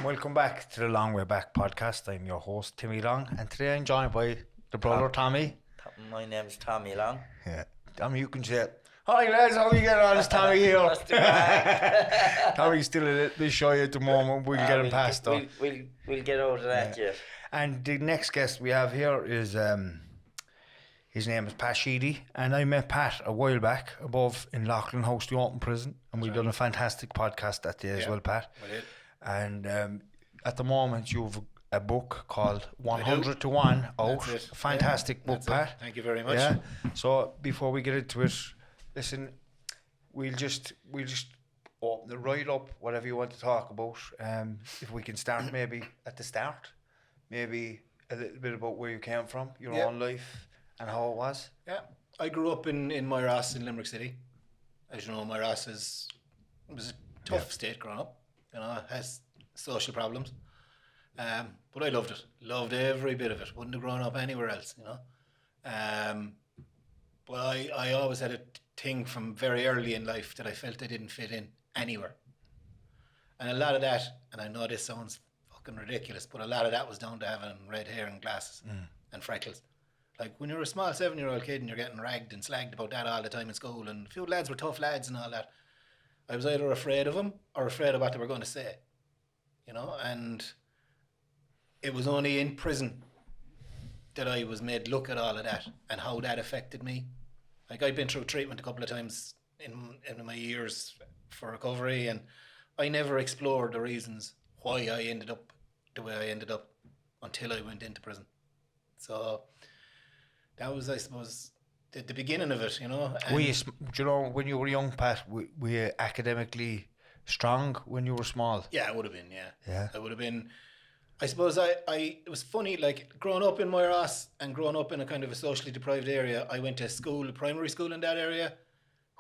welcome back to the Long Way Back podcast. I'm your host, Timmy Long, and today I'm joined by the brother, Tommy. My name's Tommy Long. Yeah, Tommy, you can say it. Hi lads, how are you getting on? It's Tommy here. Tommy's still a little bit shy at the moment. We'll get him past though. We'll get out of that yet. And the next guest we have here is, his name is Pat Sheedy, and I met Pat a while back above in Loughlin House, the open prison, and we've done a fantastic podcast that day as well, Pat. We did. And at the moment you've a book called 100 to 1 out. Fantastic book, Pat. Thank you very much. Yeah. So before we get into it, listen, we'll just open it right up, whatever you want to talk about. If we can start maybe at the start, maybe a little bit about where you came from, your own life and how it was. Yeah. I grew up in Moyross in Limerick City. As you know, Moyross was a tough state growing up. You know, it has social problems. But I loved it. Loved every bit of it. Wouldn't have grown up anywhere else, you know. But I always had a thing from very early in life that I felt I didn't fit in anywhere. And a lot of that, and I know this sounds fucking ridiculous, but a lot of that was down to having red hair and glasses and freckles. Like when you're a small 7-year-old kid and you're getting ragged and slagged about that all the time in school, and a few lads were tough lads and all that, I was either afraid of them or afraid of what they were going to say, you know. And it was only in prison that I was made look at all of that and how that affected me. Like I've been through treatment a couple of times in my years for recovery, and I never explored the reasons why I ended up the way I ended up until I went into prison. So that was, I suppose, the beginning of it, you know. Do you know, when you were young, Pat, were you academically strong when you were small? Yeah, I would have been, Yeah. I would have been. I suppose it was funny, like growing up in Moyross and growing up in a kind of a socially deprived area, I went to school, primary school in that area,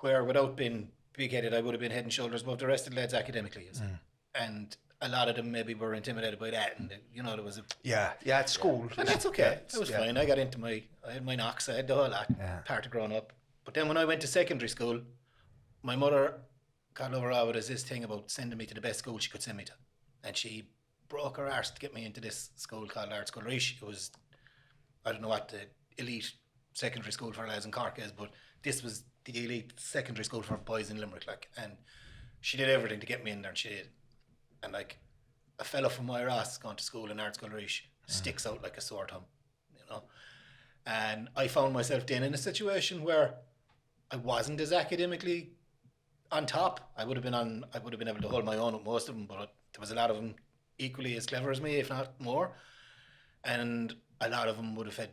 where without being big-headed, I would have been head and shoulders above the rest of the lads academically. And a lot of them maybe were intimidated by that, and you know, there was a... Yeah, at school. And that's okay. It was fine. I had my knocks, I had the whole lot, part of growing up. But then when I went to secondary school, my mother got over all with this thing about sending me to the best school she could send me to. And she broke her arse to get me into this school called Arts College. It was, I don't know what the elite secondary school for lads in Cork is, but this was the elite secondary school for boys in Limerick, like, and she did everything to get me in there, and she did. And like a fella from Moyross going to school in Arts College sticks out like a sore thumb, you know. And I found myself then in a situation where I wasn't as academically on top. I would have been able to hold my own with most of them, but there was a lot of them equally as clever as me, if not more. And a lot of them would have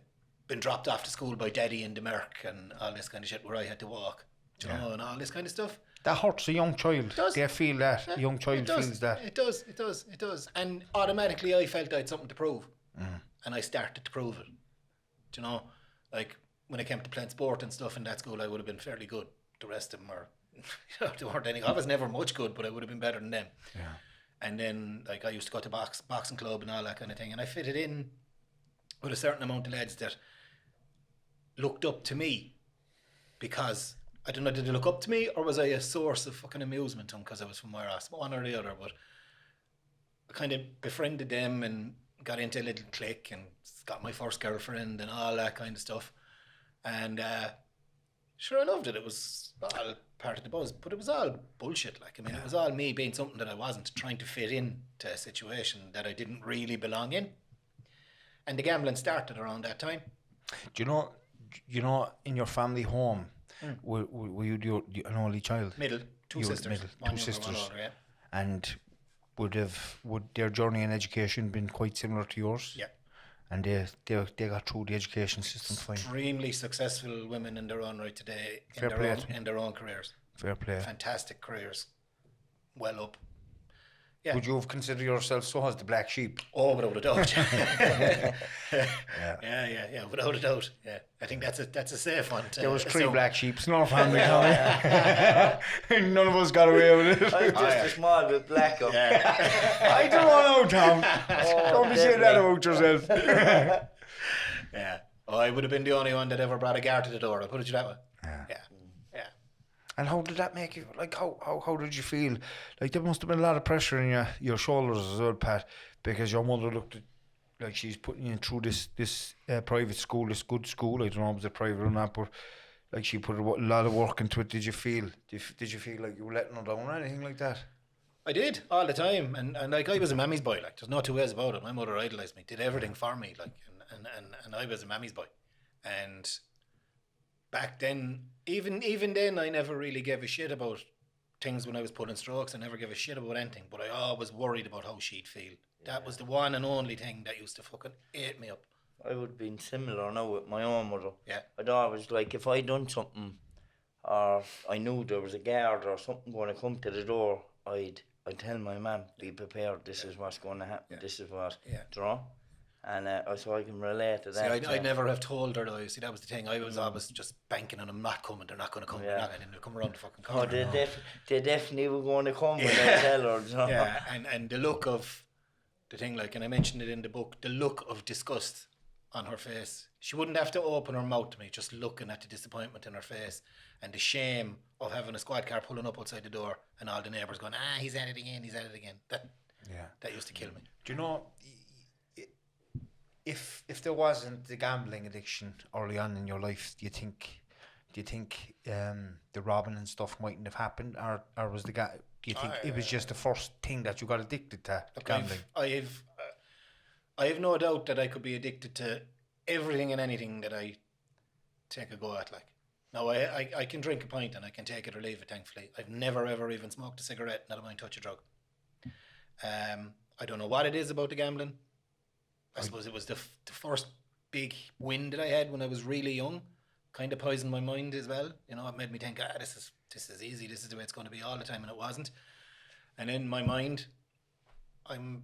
been dropped off to school by daddy in Limerick and all this kind of shit, where I had to walk, you know, and all this kind of stuff. That hurts a young child. They feel that. A young child feels that. It does. And automatically I felt I had something to prove. And I started to prove it. Do you know, like when it came to playing sport and stuff in that school, I would have been fairly good. The rest of them are, you know, they weren't any. I was never much good, but I would have been better than them. Yeah. And then like I used to go to boxing club and all that kind of thing, and I fitted in with a certain amount of lads that looked up to me, because I don't know, did they look up to me or was I a source of fucking amusement to them because I was from Moyross? One or the other, but I kind of befriended them and got into a little clique and got my first girlfriend and all that kind of stuff. And sure, I loved it. It was all part of the buzz, but it was all bullshit. Like, I mean, it was all me being something that I wasn't, trying to fit in to a situation that I didn't really belong in. And the gambling started around that time. Do you know, in your family home, were you an only child? Middle, two sisters. Two sisters. Older, yeah. And would their journey in education been quite similar to yours? Yeah. And they got through the education system fine. Extremely successful women in their own right today, in their own careers. Fair play. Fantastic careers. Well up. Yeah. Would you have considered yourself so as the black sheep? Oh, without a doubt. Yeah. Yeah, without a doubt. Yeah, I think that's a safe one. There was three black sheep in our family. None of us got away with it. I'm just a small bit black up. I don't know, Tom. Don't be saying that about yourself. Yeah. Oh, I would have been the only one that ever brought a guard to the door. I'll put it that way. Yeah. And how did that make you? Like, how did you feel? Like, there must have been a lot of pressure in your shoulders as well, Pat, because your mother looked at, like, she's putting you through this private school, this good school. I don't know if it was a private or not, but like, she put a lot of work into it. Did you feel like you were letting her down or anything like that? I did all the time, and like I was a mammy's boy. Like there's no two ways about it. My mother idolised me, did everything for me. Like and I was a mammy's boy, and back then, even then, I never really gave a shit about things when I was pulling strokes. I never gave a shit about anything, but I always worried about how she'd feel. That was the one and only thing that used to fucking eat me up. I would have been similar now with my own mother. Yeah. I'd always, like, if I done something or I knew there was a guard or something going to come to the door, I'd tell my mum, be prepared, this is what's going to happen, this is what, draw. And so I can relate to that. See, I'd never have told her though. See, that was the thing. I was always just banking on them not coming. They're not going to come. They're not going to come around the fucking corner. Oh, they definitely were going to come when I tell her. You know? Yeah, and the look of the thing, like, and I mentioned it in the book, the look of disgust on her face. She wouldn't have to open her mouth to me, just looking at the disappointment in her face and the shame of having a squad car pulling up outside the door and all the neighbours going, he's at it again. That used to kill me. Do you know, if there wasn't the gambling addiction early on in your life, do you think the robbing and stuff mightn't have happened, or was the guy? Do you think it was just the first thing that you got addicted to, gambling? I have no doubt that I could be addicted to everything and anything that I take a go at. Like, now I can drink a pint and I can take it or leave it. Thankfully, I've never ever even smoked a cigarette. Not mind touch a drug. I don't know what it is about the gambling. I suppose it was the first big win that I had when I was really young. Kind of poisoned my mind as well. You know, it made me think, this is easy. This is the way it's going to be all the time, and it wasn't. And in my mind, I'm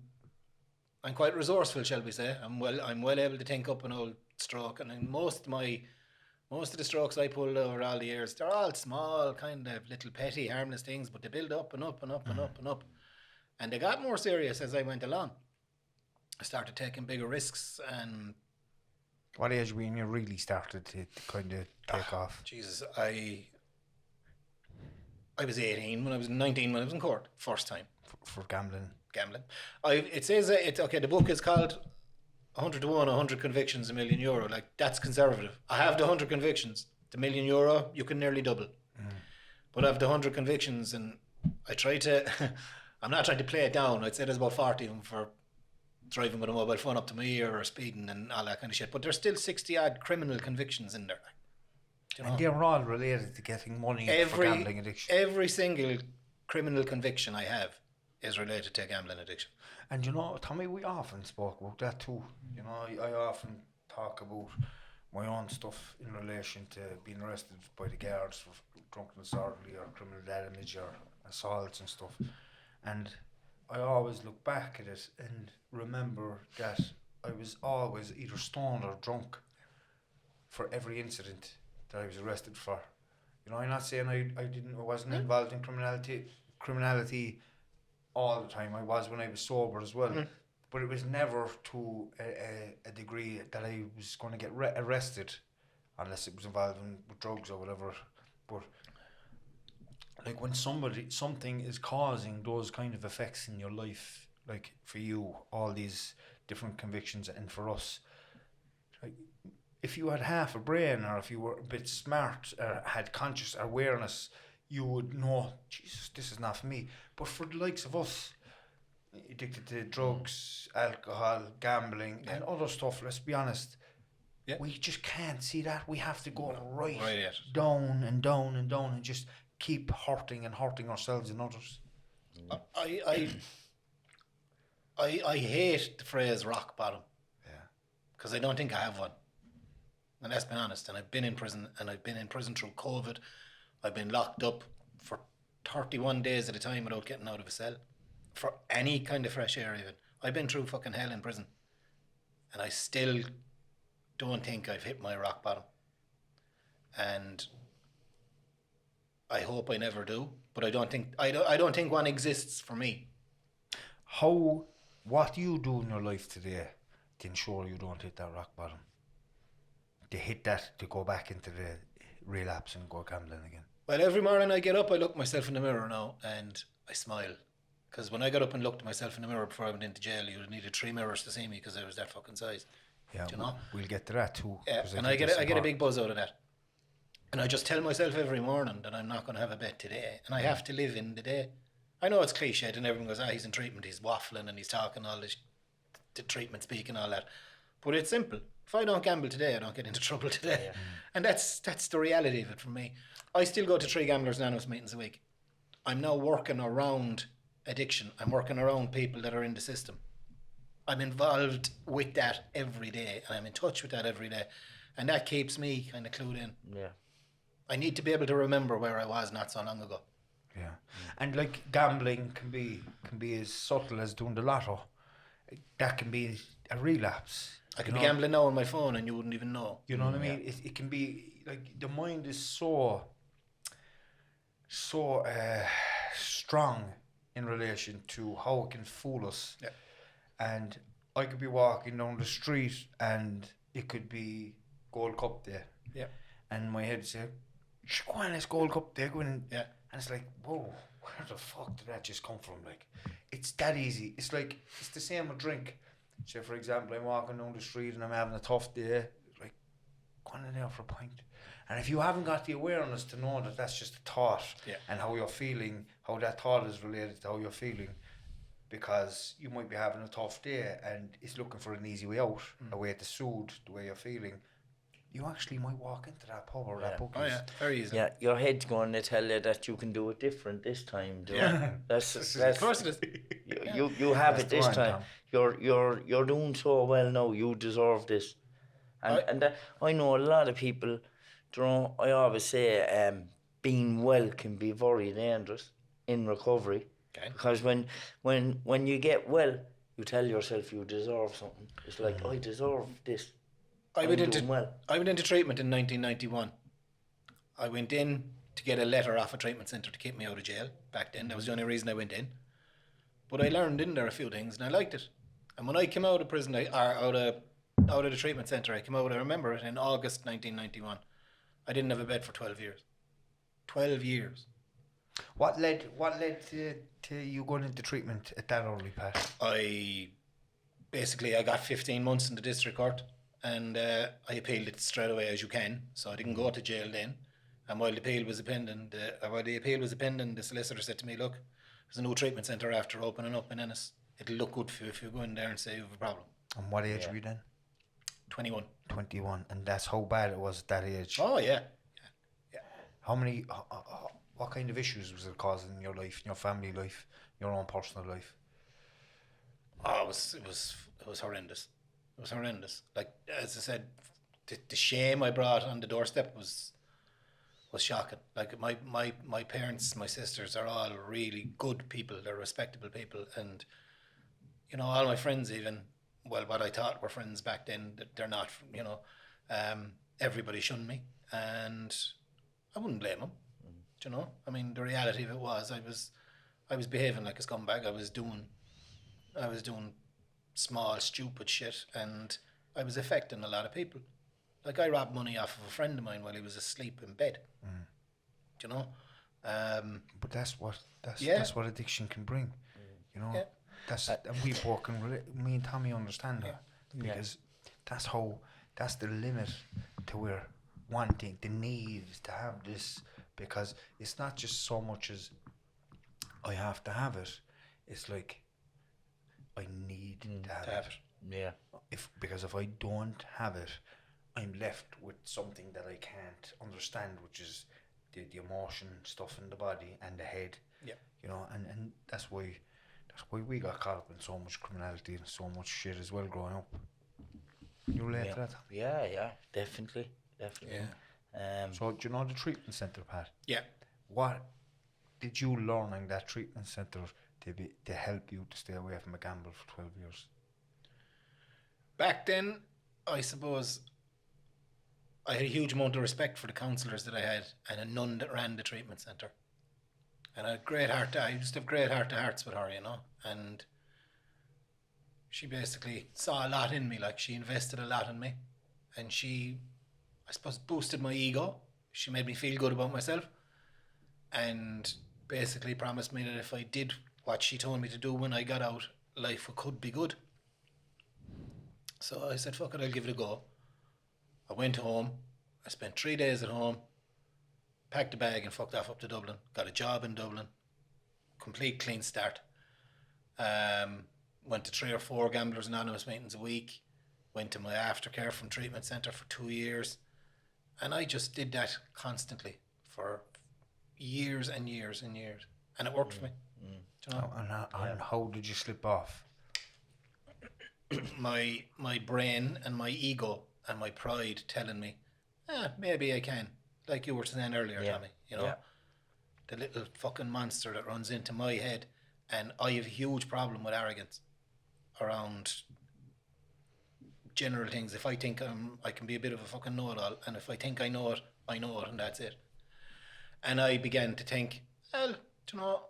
quite resourceful, shall we say. I'm well able to think up an old stroke, and most of the strokes I pulled over all the years, they're all small, kind of little petty, harmless things, but they build up and up and up and up and up, and they got more serious as I went along. I started taking bigger risks. And what age when you really started to kind of take off? Jesus, I was 18 when I was 19 when I was in court first time for gambling. It says okay. The book is called 100 to 1, 100 convictions, €1 million. Like, that's conservative. I have the 100 convictions. The €1 million you can nearly double. But I have the 100 convictions, and I try to. I'm not trying to play it down. I'd say there's about 40 of them for driving with a mobile phone up to my ear or speeding and all that kind of shit. But there's still 60 odd criminal convictions in there. You know? And they're all related to getting money for gambling addiction. Every single criminal conviction I have is related to gambling addiction. And you know, Tommy, we often spoke about that too. You know, I often talk about my own stuff in relation to being arrested by the guards for drunken disorderly or criminal damage or assaults and stuff. And I always look back at it and remember that I was always either stoned or drunk for every incident that I was arrested for. You know, I'm not saying I wasn't involved in criminality all the time. I was when I was sober as well. But it was never to a degree that I was going to get arrested unless it was involving with drugs or whatever. But like, when something is causing those kind of effects in your life, like for you, all these different convictions, and for us, like, if you had half a brain, or if you were a bit smart, or had conscious awareness, you would know, Jesus, this is not for me. But for the likes of us, addicted to drugs, alcohol, gambling, and other stuff, let's be honest, we just can't see that. We have to go right down and down and down and just keep hurting ourselves and others. I hate the phrase rock bottom. Because I don't think I have one. And let's be honest, and I've been in prison, through COVID. I've been locked up for 31 days at a time without getting out of a cell for any kind of fresh air even. I've been through fucking hell in prison, and I still don't think I've hit my rock bottom. And I hope I never do, but I don't think one exists for me. What do you do in your life today to ensure you don't hit that rock bottom? To hit that, to go back into the relapse and go gambling again? Well, every morning I get up, I look myself in the mirror now and I smile. Because when I got up and looked at myself in the mirror before I went into jail, you needed 3 mirrors to see me because I was that fucking size. Yeah, Do you know? we'll get to that too. Yeah, and I get a big buzz out of that. And I just tell myself every morning that I'm not going to have a bet today. And I have to live in the day. I know it's cliched and everyone goes, he's in treatment, he's waffling and he's talking all this, the treatment speak and all that. But it's simple. If I don't gamble today, I don't get into trouble today. Yeah. And that's the reality of it for me. I still go to 3 Gamblers Anonymous meetings a week. I'm now working around addiction. I'm working around people that are in the system. I'm involved with that every day and I'm in touch with that every day. And that keeps me kind of clued in. Yeah. I need to be able to remember where I was not so long ago. Yeah. And like gambling can be as subtle as doing the lotto. That can be a relapse. I could be gambling now on my phone and you wouldn't even know. You know what I mean? It can be like the mind is so strong in relation to how it can fool us. Yeah. And I could be walking down the street and it could be Gold Cup Day. Yeah. And my head say, go on, it's Gold Cup Day. Go in. Yeah. And it's like, whoa, where the fuck did that just come from? Like, it's that easy. It's like, it's the same with drink. So, for example, I'm walking down the street and I'm having a tough day. Like, go on in there for a pint. And if you haven't got the awareness to know that that's just a thought and how you're feeling, how that thought is related to how you're feeling, because you might be having a tough day and it's looking for an easy way out, a way to soothe the way you're feeling, you actually might walk into that pub or that book. Oh yeah, very easy. Yeah, your head's going to tell you that you can do it different this time. That's of course it is. You have it this time. You're doing so well now. You deserve this. And I know a lot of people. You know, I always say being well can be very dangerous in recovery. Okay. Because when you get well, you tell yourself you deserve something. It's like, I deserve this. I went into treatment in 1991. I went in to get a letter off a treatment centre to keep me out of jail back then. That was the only reason I went in. But I learned in there a few things and I liked it. And when I came out of prison, out of the treatment centre, I remember it in August 1991. I didn't have a bed for 12 years. 12 years. What led to you going into treatment at that early, Pat? I got 15 months in the district court and I appealed it straight away as you can. So I didn't go to jail then. And while the appeal was pending, the solicitor said to me, look, there's a new treatment centre after opening up in Ennis. It'll look good for you if you go in there and say you have a problem. And what age were you then? 21. 21, and that's how bad it was at that age. Oh yeah. How many? What kind of issues was it causing in your life, in your family life, your own personal life? Oh, it was horrendous. It was horrendous. Like as I said, the shame I brought on the doorstep was shocking. Like my parents, my sisters are all really good people. They're respectable people, and you know all my friends even. Well, what I thought were friends back then, they're not, you know. Everybody shunned me, and I wouldn't blame them. Do you know? I mean, the reality of it was, I was behaving like a scumbag. I was doing small, stupid shit, and I was affecting a lot of people. Like I robbed money off of a friend of mine while he was asleep in bed. Do you know? But that's what addiction can bring. You know. Yeah. And we both me and Tommy understand that because that's the limit to where wanting, the need to have this, because it's not just so much as I have to have it, it's like I need to have it. Yeah. Because if I don't have it, I'm left with something that I can't understand, which is the emotion stuff in the body and the head. Yeah. You know, and that's why we got caught up in so much criminality and so much shit as well growing up. You relate to that? Yeah, definitely. Yeah. So do you know the treatment centre, Pat? Yeah. What did you learn in that treatment centre to help you to stay away from a gamble for 12 years? Back then, I suppose I had a huge amount of respect for the counsellors that I had and a nun that ran the treatment centre. And I had great heart. I used to have great heart-to-hearts with her, you know. And she basically saw a lot in me. Like she invested a lot in me, and she, I suppose, boosted my ego. She made me feel good about myself. and basically promised me that if I did what she told me to do when I got out, life could be good. So I said, fuck it, I'll give it a go. I went home. I spent 3 days at home, packed a bag and fucked off up to Dublin. Got a job in Dublin. Complete clean start. Went to 3 or 4 Gamblers Anonymous meetings a week. Went to my aftercare from treatment centre for 2 years. And I just did that constantly for years and years and years. And it worked for me. Do you know? And how did you slip off? my brain and my ego and my pride telling me, maybe I can. Like you were saying earlier, Tommy, you know, the little fucking monster that runs into my head. And I have a huge problem with arrogance around general things. If I think I can be a bit of a fucking know-it-all, and if I think I know it, and that's it. And I began to think, well, you know,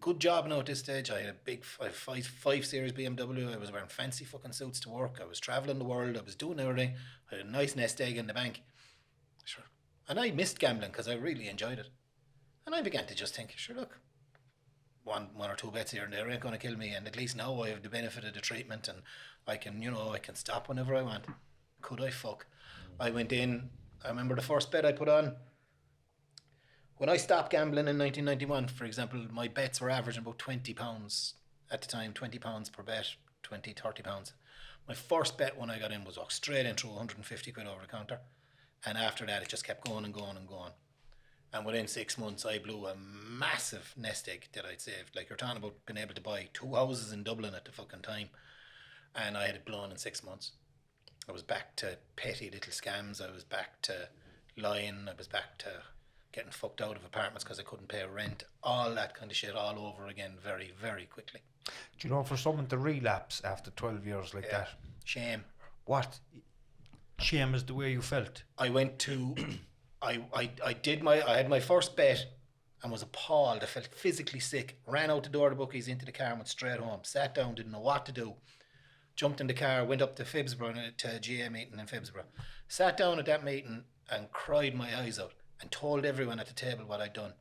good job now at this stage. I had a five series BMW. I was wearing fancy fucking suits to work. I was travelling the world. I was doing everything. I had a nice nest egg in the bank. Sure. And I missed gambling because I really enjoyed it. And I began to just think, sure, look, one or two bets here and there ain't going to kill me. And at least now I have the benefit of the treatment and I can, you know, I can stop whenever I want. Could I fuck? I went in. I remember the first bet I put on. When I stopped gambling in 1991, for example, my bets were averaging about £20 at the time, £20 per bet, 20, £30. My first bet when I got in was straight in through 150 quid over the counter. And after that, it just kept going and going and going. And within 6 months, I blew a massive nest egg that I'd saved. Like, you're talking about being able to buy 2 houses in Dublin at the fucking time. And I had it blown in 6 months. I was back to petty little scams. I was back to lying. I was back to getting fucked out of apartments because I couldn't pay rent, all that kind of shit all over again very, very quickly. Do you know, for someone to relapse after 12 years like that? Shame. What? Shame is the way you felt? I went to, I had my first bet and was appalled. I felt physically sick, ran out the door of the bookies into the car and went straight home, sat down, didn't know what to do. Jumped in the car, went up to Phibsborough, to a GA meeting in Phibsborough. Sat down at that meeting and cried my eyes out. And told everyone at the table what I'd done.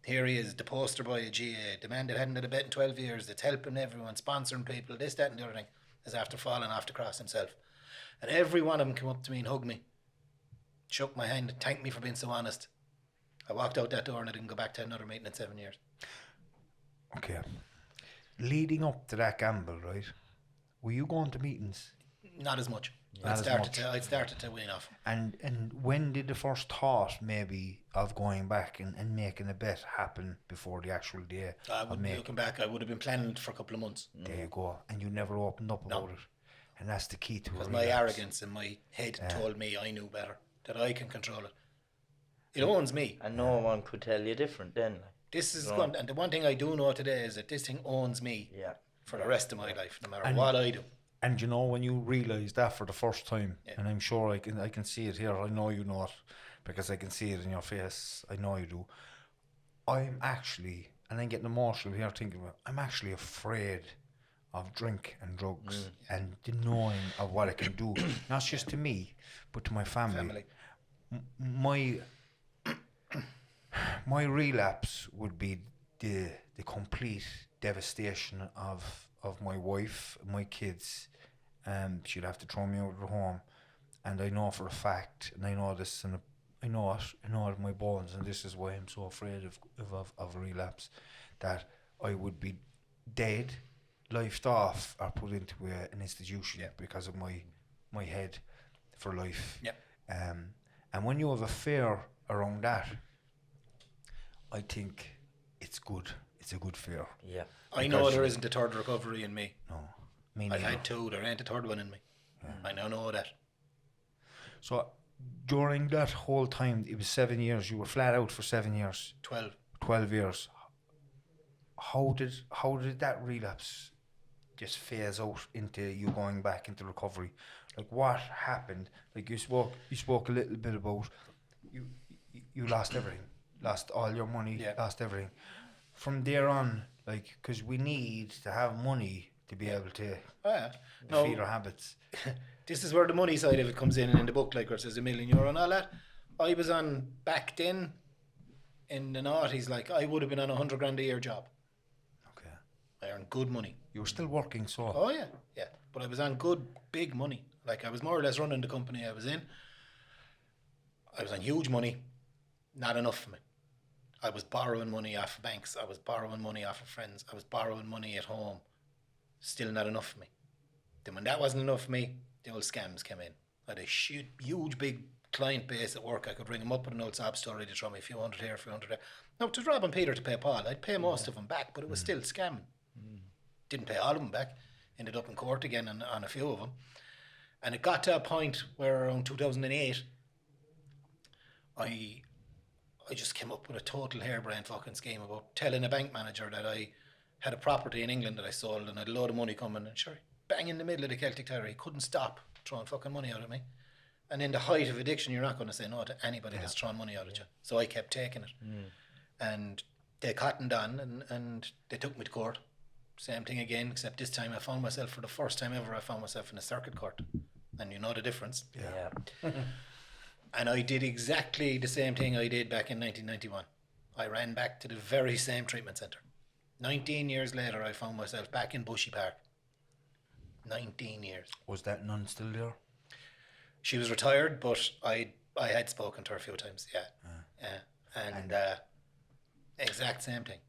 Here he is, the poster boy of GA, the man that hadn't had a bet in 12 years, that's helping everyone, sponsoring people, this, that and the other thing, is after falling off the cross himself. And every one of them came up to me and hugged me, shook my hand, thanked me for being so honest. I walked out that door and I didn't go back to another meeting in 7 years. Okay. Leading up to that gamble, right, were you going to meetings? Not as much. I'd started to wean off. And when did the first thought maybe of going back and making a bet happen before the actual day? Looking back, I would have been planning it for a couple of months. There you go. And you never opened up about it. And that's the key to it. Because my arrogance in my head told me I knew better, that I can control it. It owns me. And no one could tell you different then. This is one, and the one thing I do know today is that this thing owns me for the rest of my life, no matter what I do. And you know, when you realise that for the first time, and I'm sure I can see it here, I know you know it, because I can see it in your face, I know you do. I'm actually, and I'm getting emotional here thinking about, I'm actually afraid of drink and drugs and the knowing of what it can do, not just to me, but to my family. My relapse would be the complete devastation of my wife, my kids. She'd have to throw me out of the home, and I know for a fact, and I know this, and I know it in my bones, and this is why I'm so afraid of relapse, that I would be dead, lifed off, or put into an institution because of my head for life. And when you have a fear around that, I think it's good. It's a good fear. Yeah. I know there isn't a third recovery in me. No. Me neither. I had 2, there ain't a third one in me. I now know that. So during that whole time, it was 7 years, you were flat out for 7 years. 12 years. How did that relapse just phase out into you going back into recovery? Like, what happened? Like, you spoke a little bit about you lost everything. Lost all your money, lost everything. From there on, like, because we need to have money to be able to feed our habits. This is where the money side of it comes in the book, like where it says €1 million and all that. I was on, back then, in the noughties, like I would have been on $100 grand a year job. Okay. I earned good money. You were still working, so. Oh yeah, yeah. But I was on good, big money. Like I was more or less running the company I was in. I was on huge money, not enough for me. I was borrowing money off of banks. I was borrowing money off of friends. I was borrowing money at home. Still not enough for me. Then when that wasn't enough for me, the old scams came in. I had a huge, big client base at work. I could ring them up with an old sob story to throw me a few hundred here, a few hundred there. No, it was Rob and Peter to pay Paul. I'd pay most of them back, but it was still scamming. Didn't pay all of them back. Ended up in court again on a few of them. And it got to a point where around 2008, I just came up with a total harebrained fucking scheme about telling a bank manager that I had a property in England that I sold and I had a load of money coming, and sure, bang in the middle of the Celtic Tiger, he couldn't stop throwing fucking money out of me. And in the height of addiction, you're not going to say no to anybody that's throwing money out of you. So I kept taking it. And they cottoned on and they took me to court. Same thing again, except this time I found myself, for the first time ever, I found myself in a circuit court. And you know the difference. Yeah. And I did exactly the same thing I did back in 1991. I ran back to the very same treatment centre. 19 years later, I found myself back in Bushy Park. 19 years. Was that nun still there? She was retired, but I had spoken to her a few times, yeah. And exact same thing.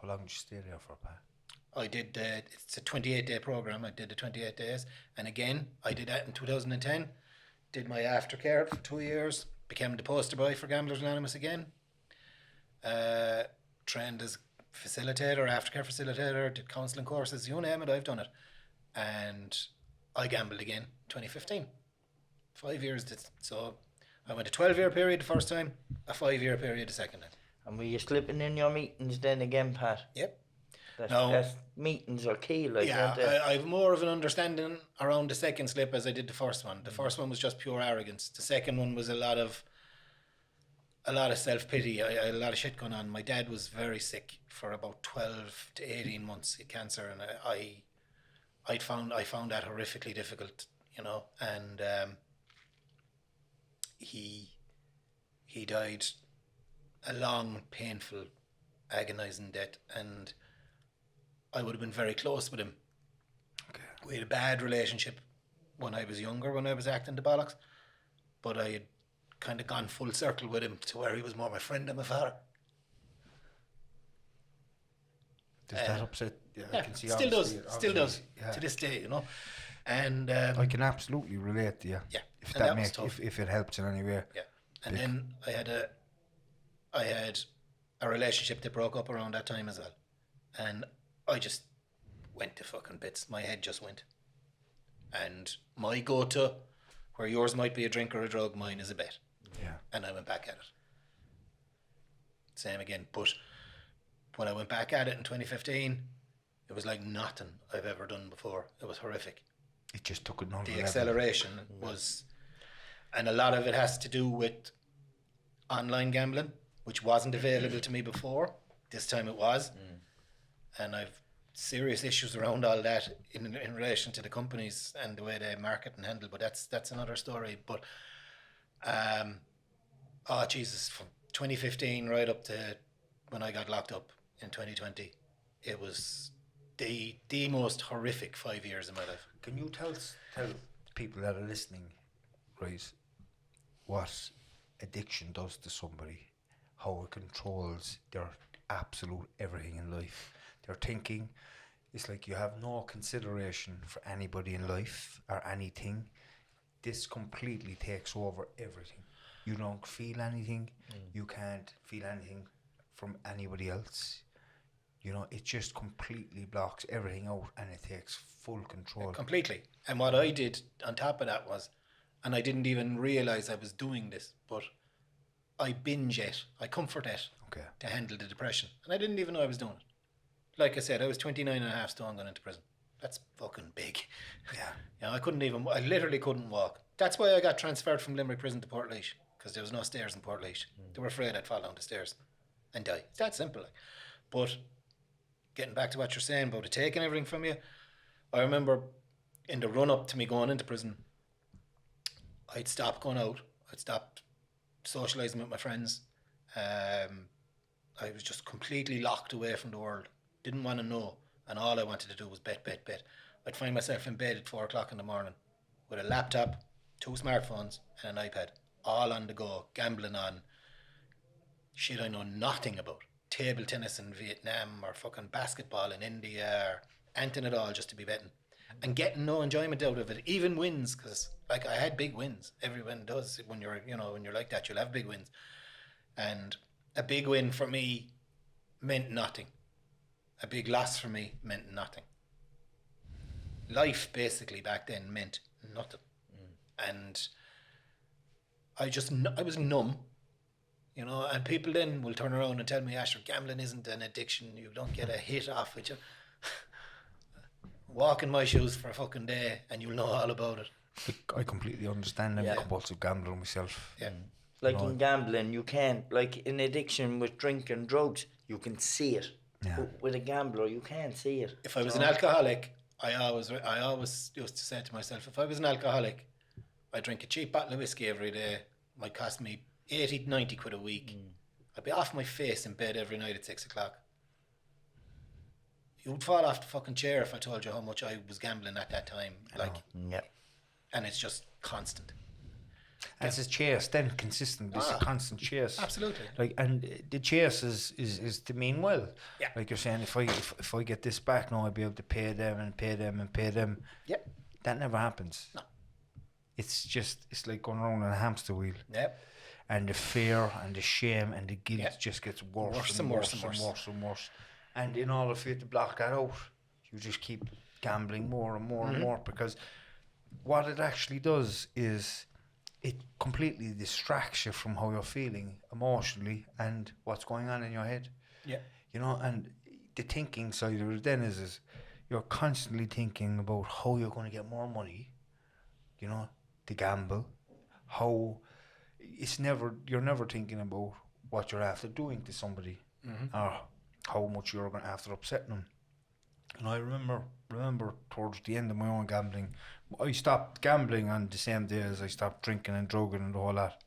How long did you stay there for, Pat? I did, it's a 28-day program. I did the 28 days. And again, I did that in 2010. Did my aftercare for 2 years. Became the poster boy for Gamblers Anonymous again. Trained as facilitator, aftercare facilitator, did counselling courses, you name it, I've done it. And I gambled again 2015. 5 years. So I went a 12-year period the first time, a 5-year period the second time. And were you slipping in your meetings then again, Pat? Yep. That's meetings are key, like, yeah, aren't they? I've more of an understanding around the second slip as I did the first one. The first one was just pure arrogance. The second one was a lot of self-pity. I had a lot of shit going on. My dad was very sick for about 12 to 18 months, cancer, and I found that horrifically difficult, you know. And he died a long, painful, agonizing death, and I would have been very close with him. Okay. We had a bad relationship when I was younger, when I was acting the bollocks, but I had kind of gone full circle with him to where he was more my friend than my father. Does that upset? Yeah, I can see still does yeah. to this day, you know. And I can absolutely relate to you. Yeah, if that makes if it helps in any way. Yeah, and then I had a relationship that broke up around that time as well, and I just went to fucking bits. My head just went. And my go-to, where yours might be a drink or a drug, mine is a bet. Yeah. And I went back at it. Same again. But when I went back at it in 2015, it was like nothing I've ever done before. It was horrific. It just took another The level. acceleration was... And a lot of it has to do with online gambling, which wasn't available to me before. This time it was. And I've serious issues around all that in relation to the companies and the way they market and handle, but that's another story. But Jesus, from 2015 right up to when I got locked up in 2020, it was the most horrific 5 years of my life. Can you tell people that are listening, right, what addiction does to somebody, how it controls their absolute everything in life? Their thinking, it's like you have no consideration for anybody in life or anything. This completely takes over everything. You don't feel anything. You can't feel anything from anybody else. You know, it just completely blocks everything out and it takes full control. Completely. And what I did on top of that was, and I didn't even realise I was doing this, but I binge ate, I comfort ate to handle the depression. And I didn't even know I was doing it. Like I said, I was 29.5 stone going into prison. That's fucking big. Yeah. You know, I literally couldn't walk. That's why I got transferred from Limerick prison to Portlaoise, because there was no stairs in Portlaoise. They were afraid I'd fall down the stairs and die. It's that simple. Like. But getting back to what you're saying about it taking everything from you, I remember in the run up to me going into prison, I'd stopped going out. I'd stopped socialising with my friends. I was just completely locked away from the world. Didn't want to know. And all I wanted to do was bet. I'd find myself in bed at 4 o'clock in the morning with a laptop, 2 smartphones, and an iPad, all on the go, gambling on shit I know nothing about. Table tennis in Vietnam, or fucking basketball in India, or anything at all, just to be betting. And getting no enjoyment out of it, even wins, because like I had big wins. Everyone does when you're like that, you'll have big wins. And a big win for me meant nothing. A big loss for me meant nothing. Life basically back then meant nothing. And I was numb, and people then will turn around and tell me, Asher, gambling isn't an addiction. You don't get a hit off it. Walk in my shoes for a fucking day and you'll know all about it. I completely understand them. Compulsive gambler myself. Yeah. Like in gambling, you can't, like in addiction with drink and drugs, you can see it. Yeah. But with a gambler, you can't see it. If I was an alcoholic, I always used to say to myself, if I was an alcoholic, I'd drink a cheap bottle of whiskey every day. It might cost me 80, 90 quid a week. I'd be off my face in bed every night at 6 o'clock. You would fall off the fucking chair if I told you how much I was gambling at that time. And it's just constant. And it's a chase, then consistent. It's a constant chase. Absolutely. Like, and the chase is to mean well. Yeah. Like you're saying, if I get this back now, I'll be able to pay them and pay them and pay them. Yep. That never happens. No. It's like going around on a hamster wheel. Yep. And the fear and the shame and the guilt just gets worse and worse and worse. And in order for you to block that out, you just keep gambling more and more and more, because what it actually does is it completely distracts you from how you're feeling emotionally and what's going on in your head. Yeah. And the thinking side of it then is you're constantly thinking about how you're going to get more money, to gamble, you're never thinking about what you're after doing to somebody, or how much you're going to after upsetting them. And I remember towards the end of my own gambling, I stopped gambling on the same day as I stopped drinking and drugging and all that.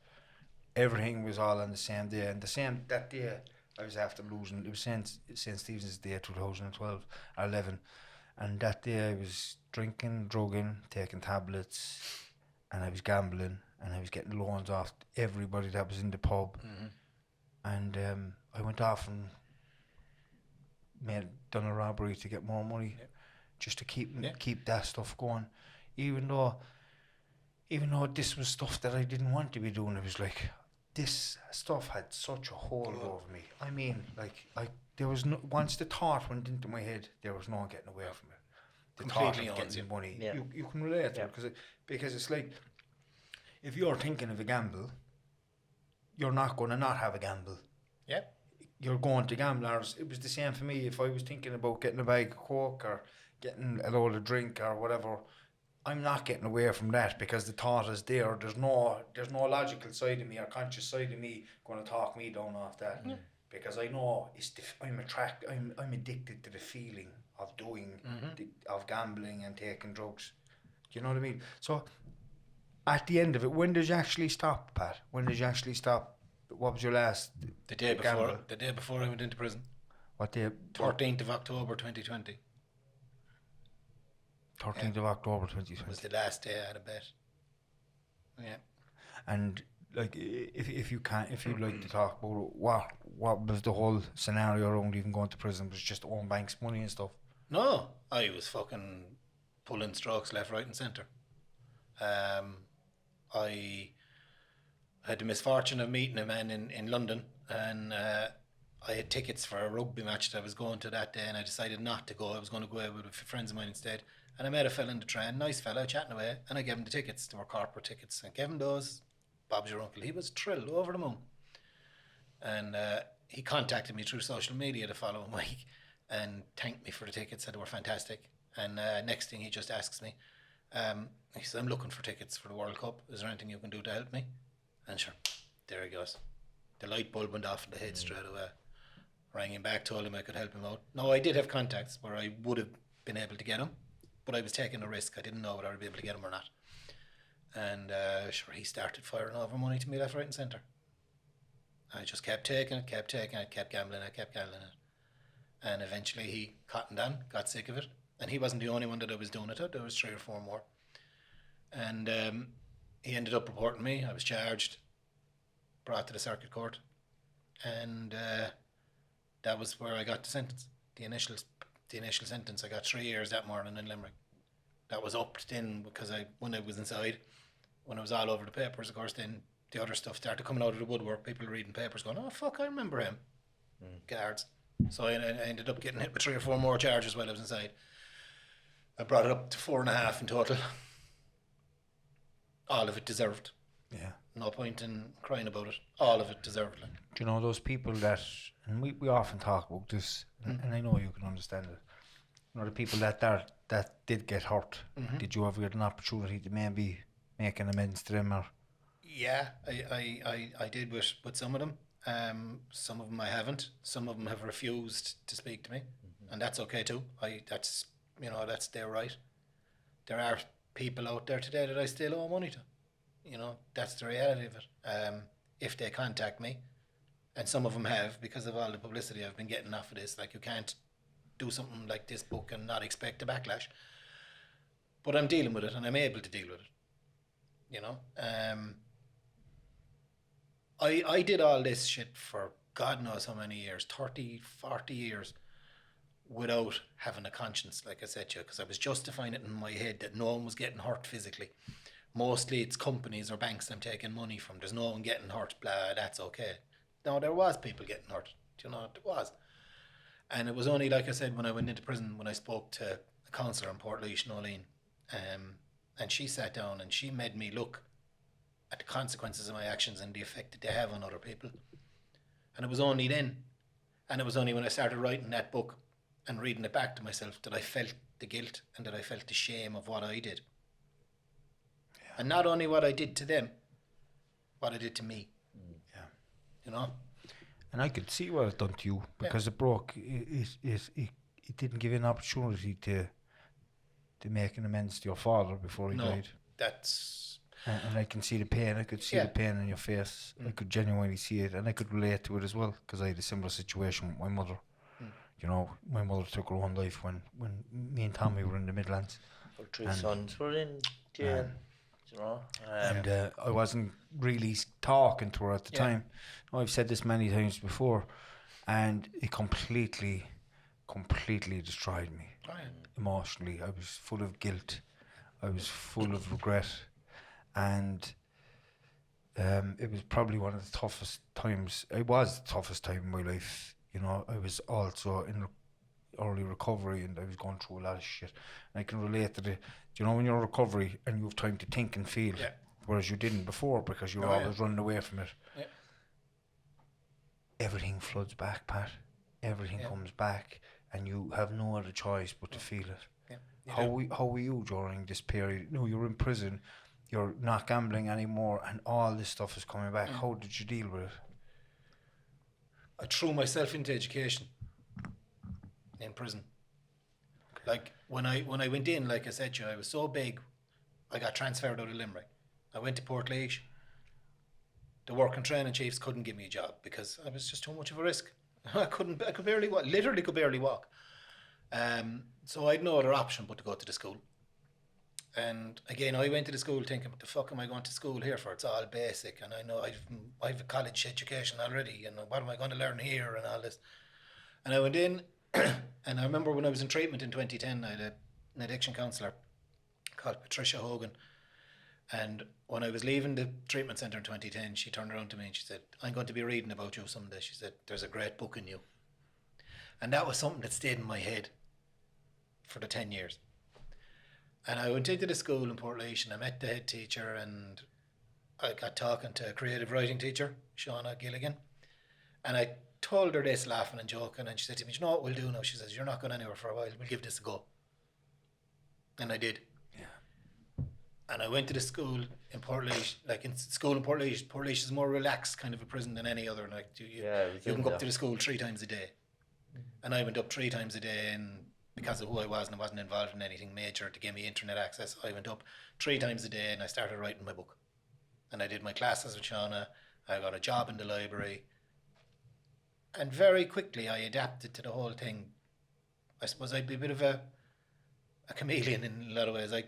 Everything was all on the same day, and that day I was after losing. It was St. Stephen's Day 2012 or 11, and that day I was drinking, drugging, taking tablets, and I was gambling, and I was getting loans off everybody that was in the pub, and I went off and done a robbery to get more money, just to keep that stuff going, even though this was stuff that I didn't want to be doing. It was like this stuff had such a hold over me. I mean, like there was no, once the thought went into my head, there was no getting away from it. The Completely thought of getting money. Yeah. You can relate to it because it's like, if you're thinking of a gamble, you're not going to not have a gamble. Yeah. You're going to gamble. It was the same for me. If I was thinking about getting a bag of coke or getting a load of drink or whatever, I'm not getting away from that, because the thought is there. There's no logical side of me or conscious side of me going to talk me down off that, because I know I'm addicted to the feeling of doing of gambling and taking drugs. Do you know what I mean? So at the end of it, when did you actually stop, Pat? When did you actually stop? What was your last? The day gamble? before. The day before I went into prison. What day? 13th of October 2020. 13th of October 2020. Was the last day I had a bet. Yeah. And like, if you'd like to talk about what was the whole scenario around even going to prison? Was it just own banks money and stuff? No, I was fucking pulling strokes left, right, and centre. I had the misfortune of meeting a man in London, and I had tickets for a rugby match that I was going to that day, and I decided not to go. I was going to go out with a few friends of mine instead. And I met a fella in the train, nice fella, chatting away, and I gave him the tickets. They were corporate tickets. I gave him those. Bob's your uncle. He was thrilled, over the moon. And he contacted me through social media the following week and thanked me for the tickets, said they were fantastic. And next thing he just asks me, he says, I'm looking for tickets for the World Cup. Is there anything you can do to help me? And sure, there he goes. The light bulb went off in the head straight away. Rang him back, told him I could help him out. No, I did have contacts where I would have been able to get him, but I was taking a risk. I didn't know whether I'd be able to get him or not. And sure, he started firing over money to me left, right and centre. I just kept taking it, kept gambling it. And eventually he cottoned on, got sick of it. And he wasn't the only one that I was doing it to. There was 3 or 4 more. And he ended up reporting me. I was charged, brought to the circuit court. And that was where I got the sentence. The initial sentence. I got 3 years that morning in Limerick. That was upped then because when I was inside, when I was all over the papers, of course, then the other stuff started coming out of the woodwork. People reading papers going, oh, fuck, I remember him. Guards. So I ended up getting hit with 3 or 4 more charges while I was inside. I brought it up to 4.5 in total. All of it deserved. Yeah. No point in crying about it. All of it deserved. Do you know those people that, and we often talk about this, and I know you can understand it. You know, the people that did get hurt. Did you ever get an opportunity to maybe make an amends to them? Or? Yeah, I did with some of them. Some of them I haven't. Some of them have refused to speak to me, and that's okay too. That's their right. There are people out there today that I still owe money to. You know, that's the reality of it. If they contact me, and some of them have, because of all the publicity I've been getting off of this, like you can't do something like this book and not expect a backlash. But I'm dealing with it, and I'm able to deal with it. You know, I did all this shit for God knows how many years, 30, 40 years, without having a conscience, like I said to you, because I was justifying it in my head that no one was getting hurt physically. Mostly it's companies or banks I'm taking money from. There's no one getting hurt, blah, that's okay. No, there was people getting hurt. Do you know, there was. And it was only, like I said, when I went into prison, when I spoke to a counsellor in Portlaoise, Nolene, and she sat down and she made me look at the consequences of my actions and the effect that they have on other people. And it was only then, and it was only when I started writing that book and reading it back to myself that I felt the guilt and that I felt the shame of what I did. Yeah. And not only what I did to them, what I did to me. Yeah. You know? And I could see what it done to you because it broke. It didn't give you an opportunity to make an amends to your father before he died. That's... And I can see the pain. I could see the pain in your face. I could genuinely see it, and I could relate to it as well because I had a similar situation with my mother. You know, my mother took her own life when me and Tommy were in the Midlands. Our 3 sons were in jail. You know, and I wasn't really talking to her at the time. I've said this many times before, and it completely destroyed me emotionally. I was full of guilt. I was full of regret, and it was probably one of the toughest times. It was the toughest time in my life. You know, I was also in early recovery and I was going through a lot of shit. And I can relate to you know, when you're in recovery and you have time to think and feel, whereas you didn't before because you were always running away from it. Yeah. Everything floods back, Pat. Everything comes back and you have no other choice but to feel it. Yeah. How were you during this period? No, you're in prison, you're not gambling anymore and all this stuff is coming back. How did you deal with it? I threw myself into education in prison. Like when I went in, like I said to you, I was so big, I got transferred out of Limerick. I went to Portlaoise. The work and training chiefs couldn't give me a job because I was just too much of a risk. I could barely walk, literally could barely walk. So I had no other option but to go to the school. And again, I went to the school thinking, what the fuck am I going to school here for? It's all basic, and I know I've a college education already, and what am I going to learn here and all this? And I went in, and I remember when I was in treatment in 2010, I had an addiction counsellor called Patricia Hogan, and when I was leaving the treatment centre in 2010, she turned around to me and she said, I'm going to be reading about you someday. She said, there's a great book in you. And that was something that stayed in my head for the 10 years. And I went into the school in Portlaoise and I met the head teacher and I got talking to a creative writing teacher, Shauna Gilligan. And I told her this laughing and joking and she said to me, you know what we'll do now? She says, you're not going anywhere for a while, we'll give this a go. And I did. Yeah. And I went to the school in Portlaoise, like in school in Portlaoise. Portlaoise is more relaxed kind of a prison than any other. Like you can go up to the school 3 times a day. And I went up 3 times a day and because of who I was and I wasn't involved in anything major to give me internet access, I went up 3 times a day and I started writing my book. And I did my classes with Shauna. I got a job in the library And very quickly I adapted to the whole thing. I suppose I'd be a bit of a chameleon in a lot of ways. I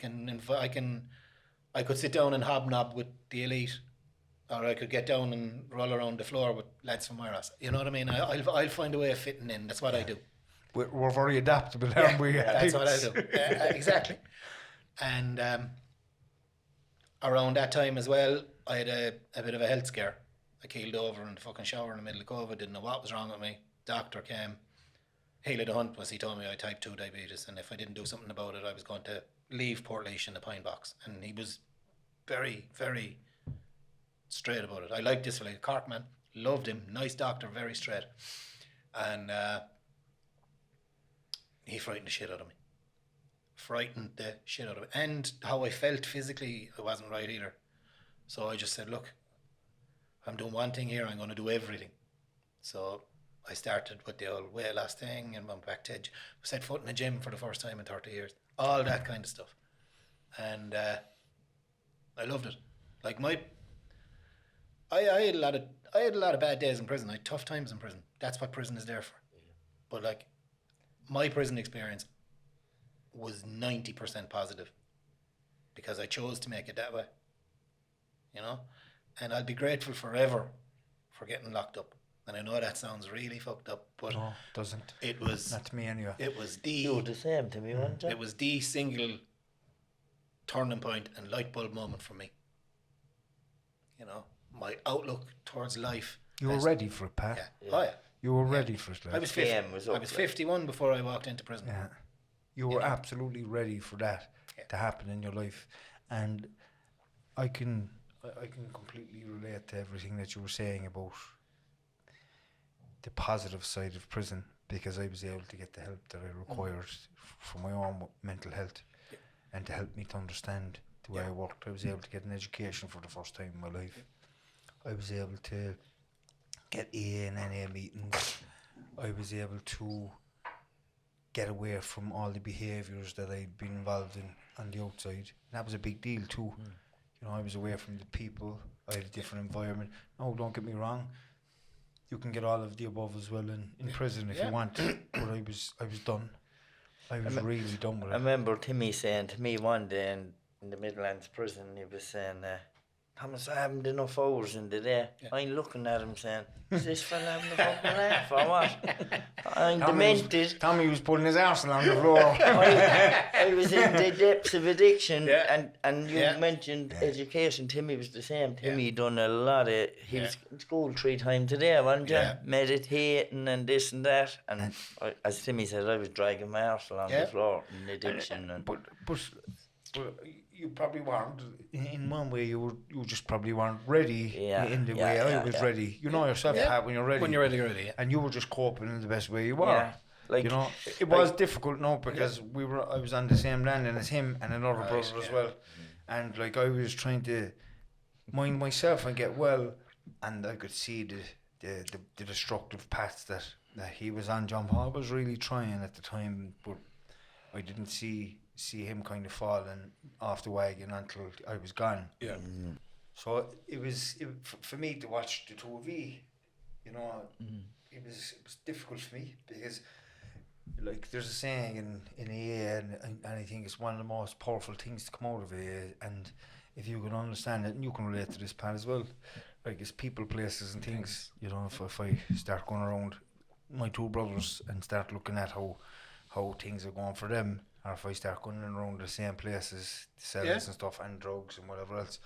could sit down and hobnob with the elite, or I could get down and roll around the floor with lads from Iras. You know what I mean? I'll find a way of fitting in. That's what I do. We're very adaptable, aren't we? That's what I do. Exactly. And around that time as well, I had a bit of a health scare. I keeled over in the fucking shower in the middle of COVID, didn't know what was wrong with me. Doctor came. Hail of the hunt was he told me I had type 2 diabetes, and if I didn't do something about it, I was going to leave Portlaoise in the pine box. And he was very, very straight about it. I liked this like Cork man, loved him, nice doctor, very straight. And he frightened the shit out of me. And how I felt physically, I wasn't right either. So I just said, look, I'm doing one thing here, I'm going to do everything. So I started with the old weight loss thing and went back to set foot in a gym for the first time in 30 years. All that kind of stuff. And I loved it. Like I had a lot of bad days in prison. I had tough times in prison. That's what prison is there for. But like my prison experience was 90% positive because I chose to make it that way. You know? And I'll be grateful forever for getting locked up. And I know that sounds really fucked up, but no, it doesn't. It was not to me anyway. It was you the same to me, wasn't it? It was the single turning point and light bulb moment for me. You know, my outlook towards life. You were ready for it, Pat. Yeah. Oh yeah. You were ready for it. Like. I was 51 before I walked into prison. Yeah. You were absolutely ready for that to happen in your life, and I can completely relate to everything that you were saying about the positive side of prison, because I was able to get the help that I required for my own mental health and to help me to understand the way I worked. I was able to get an education for the first time in my life. I was able to get AA and NA meetings. I was able to get away from all the behaviours that I'd been involved in on the outside. And that was a big deal too. You know, I was away from the people. I had a different environment. No, don't get me wrong. You can get all of the above as well in prison if you want. But I was done. I was really done with it. I remember Timmy saying to me one day in the Midlands prison, he was saying, Thomas, I haven't enough hours in the day. I'm looking at him saying, is this fella having a fucking laugh or what? I'm demented. Tommy was putting his arse on the floor. I was in the depths of addiction, and you mentioned education. Timmy was the same. Timmy done a lot of, he was in school 3 times a day, wasn't you? Meditating and this and that. And as Timmy said, I was dragging my arse along the floor in addiction. But you probably weren't. In one way, you just probably weren't ready. In the way I was ready. You know yourself, Pat, when you're ready. When you're ready, you're ready. And you were just coping in the best way you were. Yeah. Like, you know, it was difficult, no, because I was on the same landing as him and another brother as well, and like I was trying to mind myself and get well, and I could see the destructive paths that he was on. John Paul was really trying at the time, but I didn't see him kind of falling off the wagon until I was gone. Yeah. So it was for me to watch the two of you, you know, it was difficult for me because, like, there's a saying in AA, and I think it's one of the most powerful things to come out of AA, and if you can understand it, and you can relate to this, Pat, as well, like, it's people, places and things. You know, if I start going around my 2 brothers and start looking at how things are going for them, or if I start going around the same places, cells and stuff, and drugs and whatever else,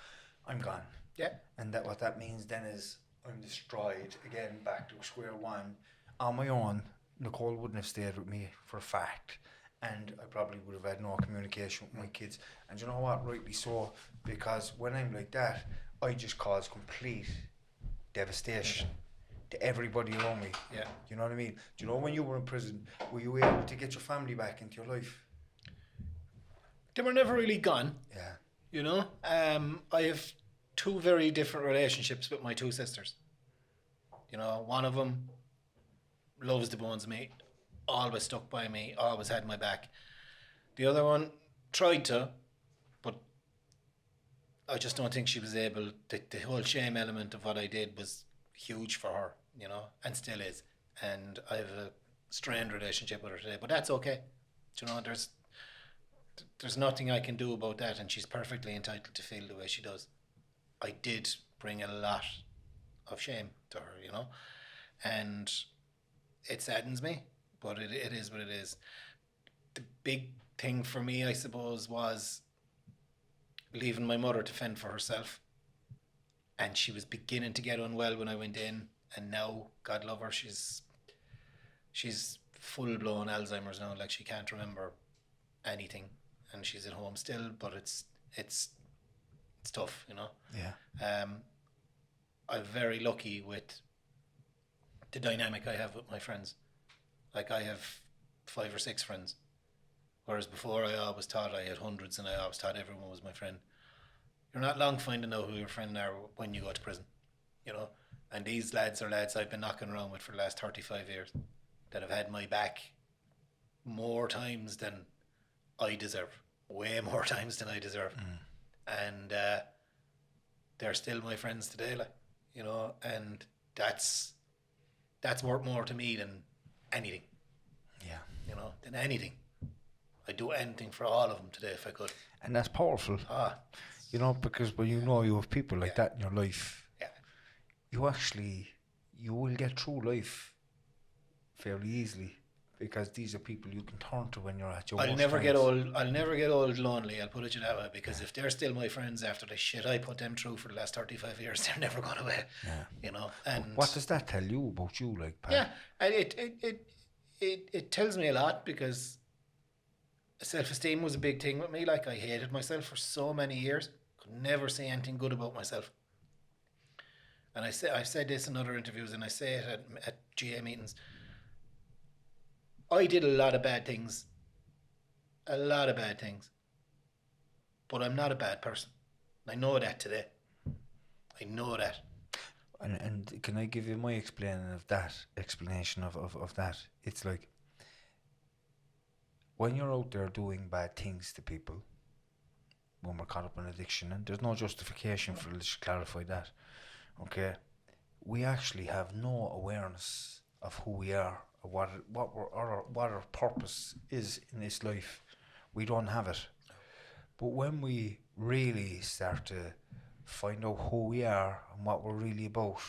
I'm gone. Yeah. And what that means then is I'm destroyed again, back to square one on my own. Nicole wouldn't have stayed with me for a fact, and I probably would have had no communication with my kids. And you know what? Rightly so, because when I'm like that, I just cause complete devastation to everybody around me. Yeah. You know what I mean? Do you know when you were in prison, were you able to get your family back into your life? They were never really gone. Yeah. You know? I have 2 very different relationships with my 2 sisters. You know, one of them loves the bones of me, always stuck by me, always had my back. The other one tried to, but I just don't think she was able. The whole shame element of what I did was huge for her, you know, and still is. and I have a strained relationship with her today. But that's okay. Do you know, there's nothing I can do about that, and she's perfectly entitled to feel the way she does. I did bring a lot of shame to her, you know, and it saddens me, but it is what it is. The big thing for me, I suppose, was leaving my mother to fend for herself, and she was beginning to get unwell when I went in, and now, God love her, she's full-blown Alzheimer's now. Like, she can't remember anything, and she's at home still, but it's tough, you know. Yeah. I'm very lucky with the dynamic I have with my friends. Like, I have 5 or 6 friends, whereas before I always thought I had hundreds, and I always thought everyone was my friend. You're not long finding out who your friends are when you go to prison, you know. And these lads are lads I've been knocking around with for the last 35 years that have had my back more times than I deserve, way more times than I deserve. And they're still my friends today, like, you know, and that's worth more to me than anything. Yeah. You know, than anything. I'd do anything for all of them today if I could. And that's powerful. You know, because when you know you have people like that in your life, you will get through life fairly easily, because these are people you can turn to when you're at your worst I'll never times. get old lonely, I'll put it that way, because if they're still my friends after the shit I put them through for the last 35 years, they're never going away. Yeah. You know. And what does that tell you about you, like, Pat? Yeah, and it tells me a lot, because self-esteem was a big thing with me. Like, I hated myself for so many years, could never say anything good about myself. And I've said this in other interviews, and I say it at GA meetings. I did a lot of bad things, but I'm not a bad person. I know that today. I know that. And can I give you my explanation of that? It's like, when you're out there doing bad things to people, when we're caught up in addiction, and there's no justification for it, let's clarify that, okay? We actually have no awareness of who we are, or what our purpose is in this life. We don't have it. But when we really start to find out who we are and what we're really about,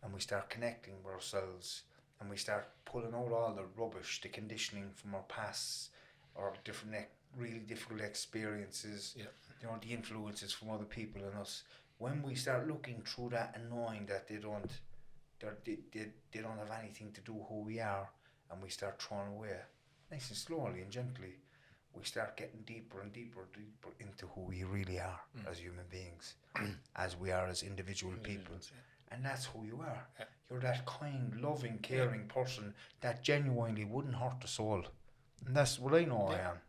and we start connecting with ourselves, and we start pulling out all the rubbish, the conditioning from our past, or different really difficult experiences, you know, the influences from other people and us, when we start looking through that and knowing that they don't have anything to do with who we are, and we start throwing away, nice and slowly and gently, we start getting deeper and deeper into who we really are as human beings, as we are as individual people. And that's who you are. You're that kind, loving, caring person that genuinely wouldn't hurt the soul. And that's what I know I am.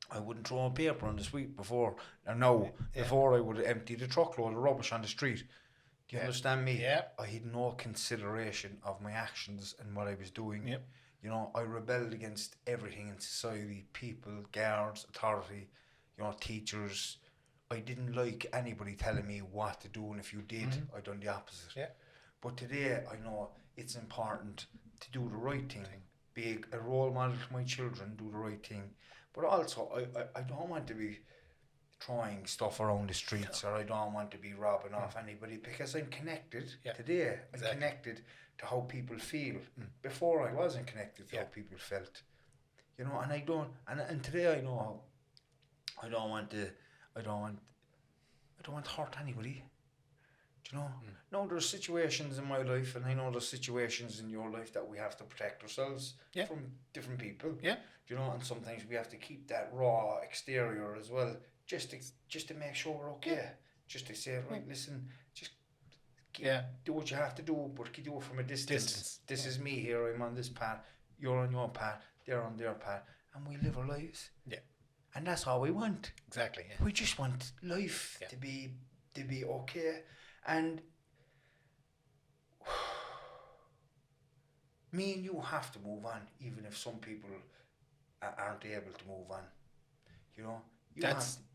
I wouldn't throw a paper on the street before, and now, before I would empty the truckload of rubbish on the street. Do you understand me? I had no consideration of my actions and what I was doing. You know, I rebelled against everything in society, people, guards, authority, you know, teachers. I didn't like anybody telling me what to do, and if you did, I done the opposite. But today, I know it's important to do the right thing, be a role model to my children, do the right thing. But also, I don't want to be throwing stuff around the streets, or I don't want to be robbing off anybody, because I'm connected today. I'm connected to how people feel. Before, I wasn't connected to how people felt. You know, and I don't, and today I know I don't want to hurt anybody. Do you know? No, there's situations in my life, and I know there's situations in your life that we have to protect ourselves from different people. Do you know? And sometimes we have to keep that raw exterior as well, just to make sure we're okay. Just to say, right, listen, just do what you have to do, but do it from a distance. This is me here. I'm on this path. You're on your path. They're on their path, and we live our lives. And that's all we want. Exactly. We just want life to be okay. And me and you have to move on, even if some people aren't able to move on. You know,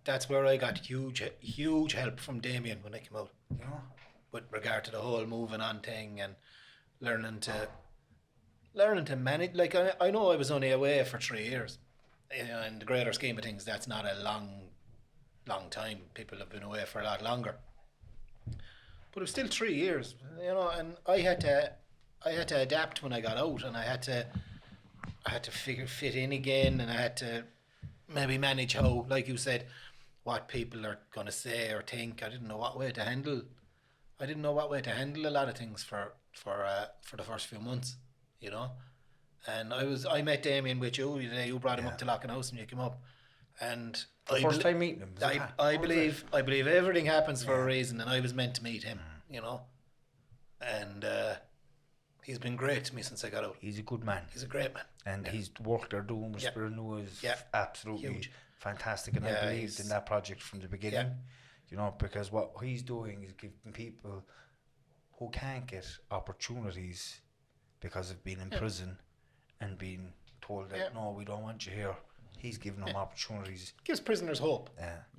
that's where I got huge help from Damien when I came out. You know, with regard to the whole moving on thing and learning to learning to manage. Like I know I was only away for 3 years. You know, in the greater scheme of things, that's not a long time. People have been away for a lot longer. But it was still 3 years, you know, and I had to adapt when I got out, and I had to fit in again, and I had to maybe manage how, like you said, what people are going to say or think. I didn't know what way to handle. I didn't know what way to handle a lot of things for the first few months, you know. And I met Damien with you. You brought him up to Loughnhouse and you came up, and first time meeting him. I believe everything happens for a reason, and I was meant to meet him, you know. And he's been great to me since I got out. He's a good man. He's a great man. And his work they're doing with Spirit New is absolutely huge. Fantastic. And I believed in that project from the beginning, you know, because what he's doing is giving people who can't get opportunities because of being in prison and being told that, no, we don't want you here. He's giving them opportunities. Gives prisoners hope.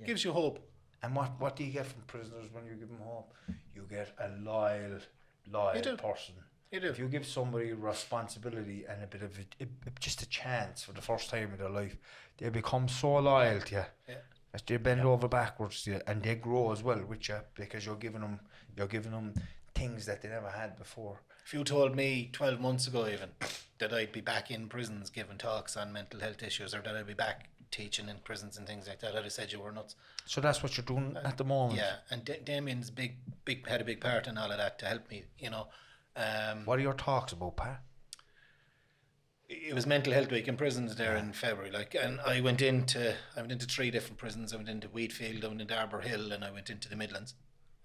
Gives you hope. And what do you get from prisoners when you give them hope? You get a loyal person. You do. If you give somebody responsibility and a bit of just a chance for the first time in their life, they become so loyal to you. As they bend over backwards to you, and they grow as well with you, because you're giving them things that they never had before. If you told me 12 months ago even that I'd be back in prisons giving talks on mental health issues, or that I'd be back teaching in prisons and things like that, I'd have said you were nuts. So that's what you're doing at the moment. Yeah, and Damien's had a big part in all of that to help me, you know. What are your talks about, Pat? It was Mental Health Week in prisons there in February, and I went into 3 different prisons. I went into Wheatfield, I went into Arbor Hill, and I went into the Midlands,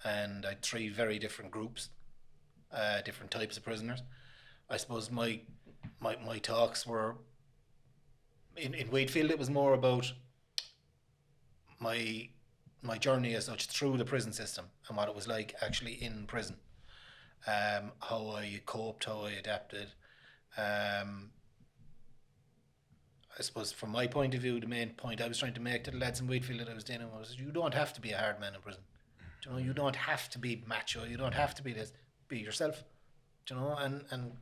and I had 3 very different groups, different types of prisoners. I suppose my talks were in Wheatfield. It was more about my journey as such through the prison system and what it was like actually in prison, how I coped, how I adapted. I suppose from my point of view, the main point I was trying to make to the lads in Wheatfield that I was dealing with was, you don't have to be a hard man in prison. You know, you don't have to be macho. You don't have to be this. Be yourself. You know, and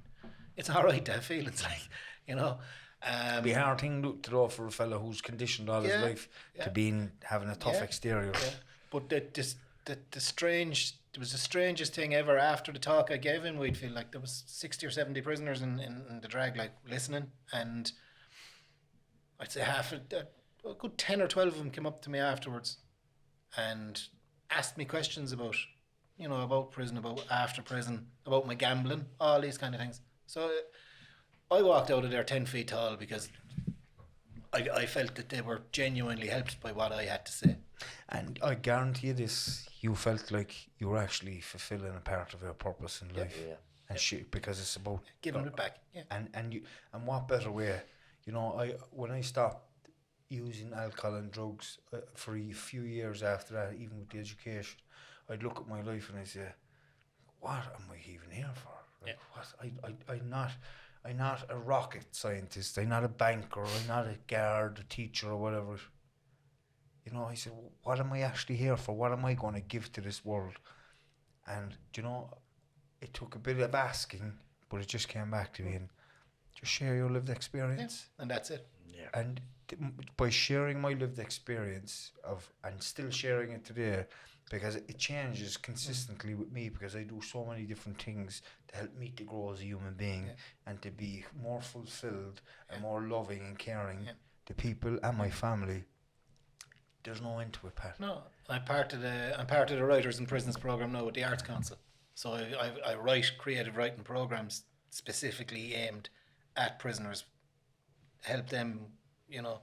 it's all right to have feelings, like, you know. Be a hard thing to do for a fellow who's conditioned all his life to having a tough exterior. Yeah. But there was the strangest thing ever after the talk I gave in Wheatfield. Like, there was 60 or 70 prisoners in the drag, like, listening, and I'd say a good 10 or 12 of them came up to me afterwards and asked me questions about, you know, about prison, about after prison, about my gambling, all these kind of things. So I walked out of there 10 feet tall because I felt that they were genuinely helped by what I had to say. And I guarantee you this, you felt like you were actually fulfilling a part of your purpose in life. And because it's about giving it back. Yeah. And what better way? You know, when I stopped using alcohol and drugs for a few years after that, even with the education, I'd look at my life and I'd say, what am I even here for? Like, I'm not a rocket scientist, I'm not a banker, I'm not a guard, a teacher or whatever. You know, I said, what am I actually here for? What am I going to give to this world? And, you know, it took a bit of asking, but it just came back to me, and just share your lived experience. Yeah, and that's it. Yeah. And by sharing my lived experience and still sharing it today, because it changes consistently with me, because I do so many different things to help me to grow as a human being and to be more fulfilled and more loving and caring to people and my family. There's no end to it, Pat. No, I'm part of the Writers in Prisons program now with the Arts Council. So I write creative writing programs specifically aimed at prisoners, help them, you know,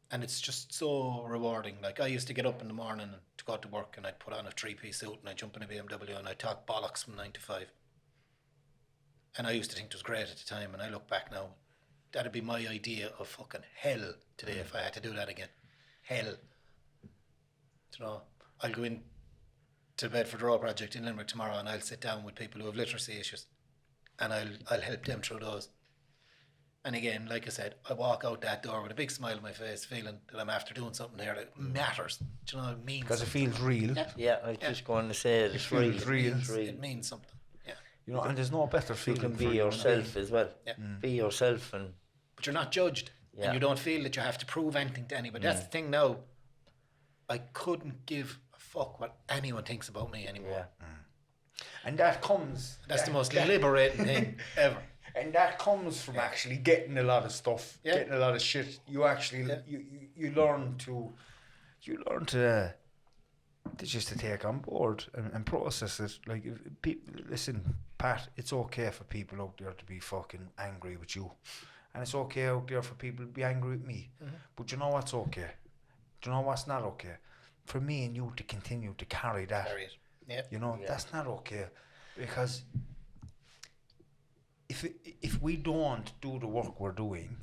and it's just so rewarding. Like, I used to get up in the morning to go to work, and I'd put on a 3-piece suit and I'd jump in a BMW and I'd talk bollocks from 9 to 5. And I used to think it was great at the time, and I look back now, that'd be my idea of fucking hell today if I had to do that again. Hell. You know, I'll go in to the Bedford Row project in Limerick tomorrow, and I'll sit down with people who have literacy issues, and I'll help them through those. And again, like I said, I walk out that door with a big smile on my face, feeling that I'm after doing something here that matters. Do you know what it means? Because it feels real. Yeah, I was just going to say it. It feels real. It means something. Yeah. You know, and there's no better You feeling can for be you yourself as well. Yeah. Be yourself, and But you're not judged. Yeah. And you don't feel that you have to prove anything to anybody. That's the thing now. I couldn't give a fuck what anyone thinks about me anymore. yeah, And that comes... That's the most liberating thing ever. And that comes from actually getting a lot of stuff, getting a lot of shit. You actually, you learn to just to take on board and process it. Like, if people, listen, Pat, it's okay for people out there to be fucking angry with you. And it's okay out there for people to be angry with me. But you know what's okay? Do you know what's not okay? For me and you to continue to carry that. Carry it. Yeah. You know, that's not okay. Because if we don't do the work we're doing,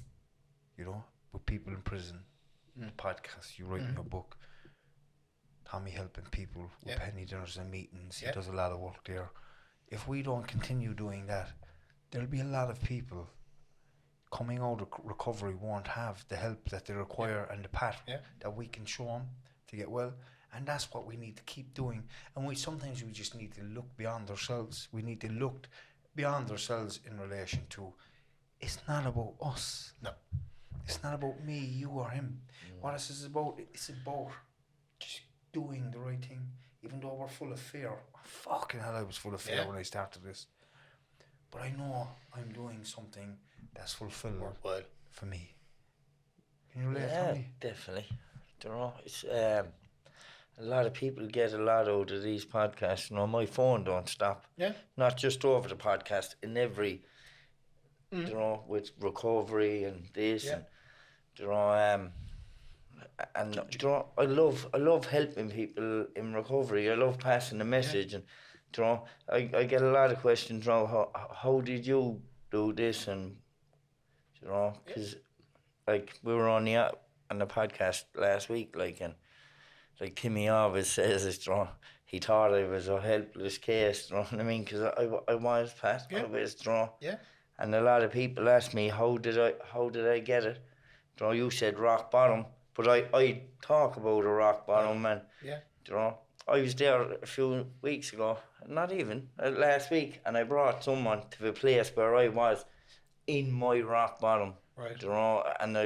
you know, with people in prison, podcasts, you write in your book, Tommy helping people with penny dinners and meetings, he does a lot of work there. If we don't continue doing that, there'll be a lot of people coming out of recovery won't have the help that they require and the path that we can show them to get well. And that's what we need to keep doing. And sometimes we just need to look beyond ourselves. We need to look beyond ourselves in relation to, it's not about us. No. It's not about me, you or him. What this is about, it's about just doing the right thing. Even though we're full of fear. Fucking hell, I was full of fear when I started this. But I know I'm doing something that's fulfilling for me. Can you relate to me? Definitely. You know, it's a lot of people get a lot out of these podcasts. You know, my phone don't stop. Yeah. Not just over the podcast, in every, you know, with recovery and this, and you know, and you know, I love helping people in recovery. I love passing the message, and you know, I get a lot of questions. You know, how did you do this, and you know, because like we were on the podcast last week, like, and like Timmy always says, it's, you know, he thought I was a helpless case, you know what I mean? Because I was, Pat, I was, you know, and a lot of people ask me, how did I get it? You know, you said rock bottom, but I talk about a rock bottom, and you know, I was there a few weeks ago, not even last week, and I brought someone to the place where I was in my rock bottom, you know, and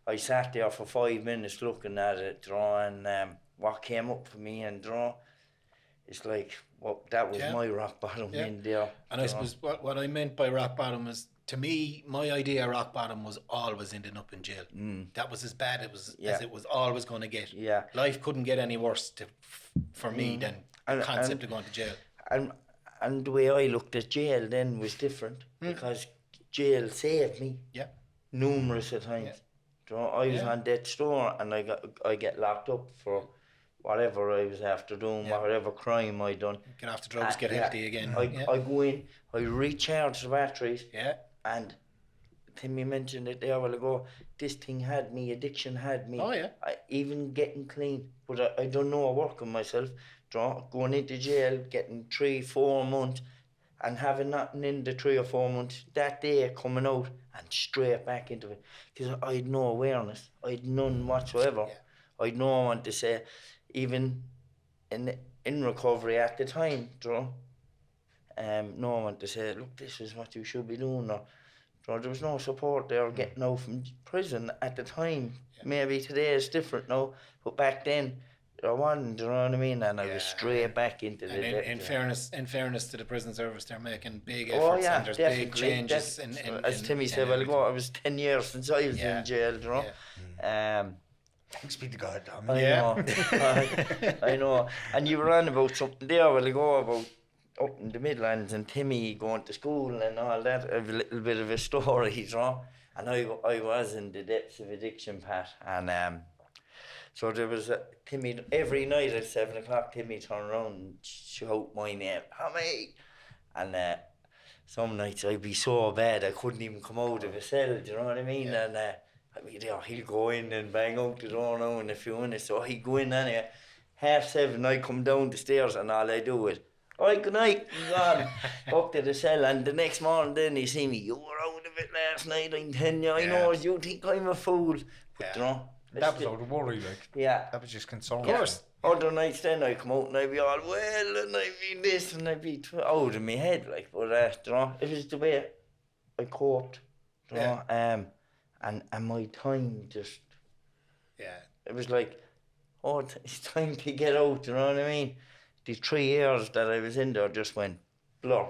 I sat there for 5 minutes looking at it, you know, and what came up for me, and you know, it's like, well, that was my rock bottom in there. And I suppose what I meant by rock bottom is, to me, my idea of rock bottom was always ending up in jail. That was as bad as it was always going to get. Yeah. Life couldn't get any worse for me than the concept of going to jail. And the way I looked at jail then was different, because jail saved me numerous of times. You know, I was on death's door, and I get locked up for whatever I was after doing, whatever crime I done. Get off the drugs, get healthy again. I go in, I recharge the batteries, and Timmy mentioned it there a while ago, this thing had me, addiction had me. Even getting clean, but I don't know, working myself, going into jail, getting 3-4 months, and having nothing in the 3 or 4 months, that day coming out and straight back into it, because I had no awareness, I had none whatsoever. I had no one to say, even in recovery at the time, no one to say, look, this is what you should be doing, or there was no support there getting out from prison at the time. Maybe today is different now, but back then there wasn't, you know what I mean? And I was straight back into the in fairness to the prison service, they're making big efforts, and there's big changes. As Timmy said, well ago, it was 10 years since I was in jail, you know. Thanks be to God, Tom. I know. I know. And you were on about something there a while ago about up in the Midlands and Timmy going to school and all that, a little bit of a story, you know. And I was in the depths of addiction, Pat, and so there was Timmy, every night at 7 o'clock, Timmy turned around and shout my name, Tommy, and some nights I'd be so bad I couldn't even come out of a cell, do you know what I mean? And he'll go in and bang out the door now in a few minutes, so he'd go in anyway. 7:30, I come down the stairs, and all I do is, alright, good night, gone, up to the cell, and the next morning then he see me, you were out of it last night, I'm telling you, I know, you think I'm a fool, but you know, That was out of worry, like. Yeah. That was just concern. Of course. Other nights then I come out and I be all well and I be this and I be out of my head, like, but you know, it was the way I coped, you know, and my time just, it was like, oh, it's time to get out, you know what I mean? The 3 years that I was in there just went blur.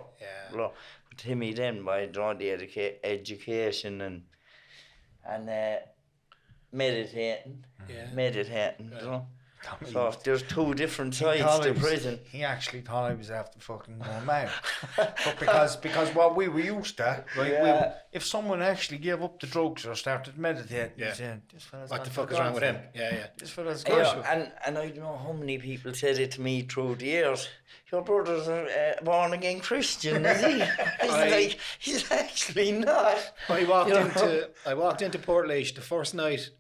But to me then, by the education and meditating, you know. So there's 2 different sides to prison. He actually thought I was after fucking going mad. But because what we were used to, right? If someone actually gave up the drugs or started meditating, saying, this fella's what the fuck is wrong with him? This fella's and I don't know how many people said it to me through the years. Your brother's a born again Christian, is he? He's actually not. I walked into Portlaoise the first night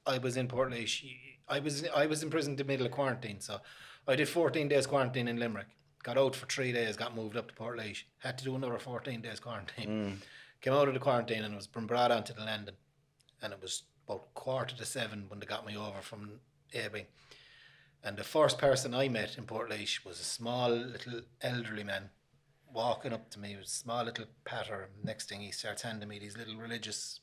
I was in Portlaoise. I was in prison in the middle of quarantine, so I did 14 days quarantine in Limerick. Got out for 3 days, got moved up to Portlaoise. Had to do another 14 days quarantine. Came out of the quarantine and was brought onto the landing. And it was about 6:45 when they got me over from Abbey. And the first person I met in Portlaoise was a small little elderly man walking up to me. It was a small little patter. Next thing he starts handing me these little religious.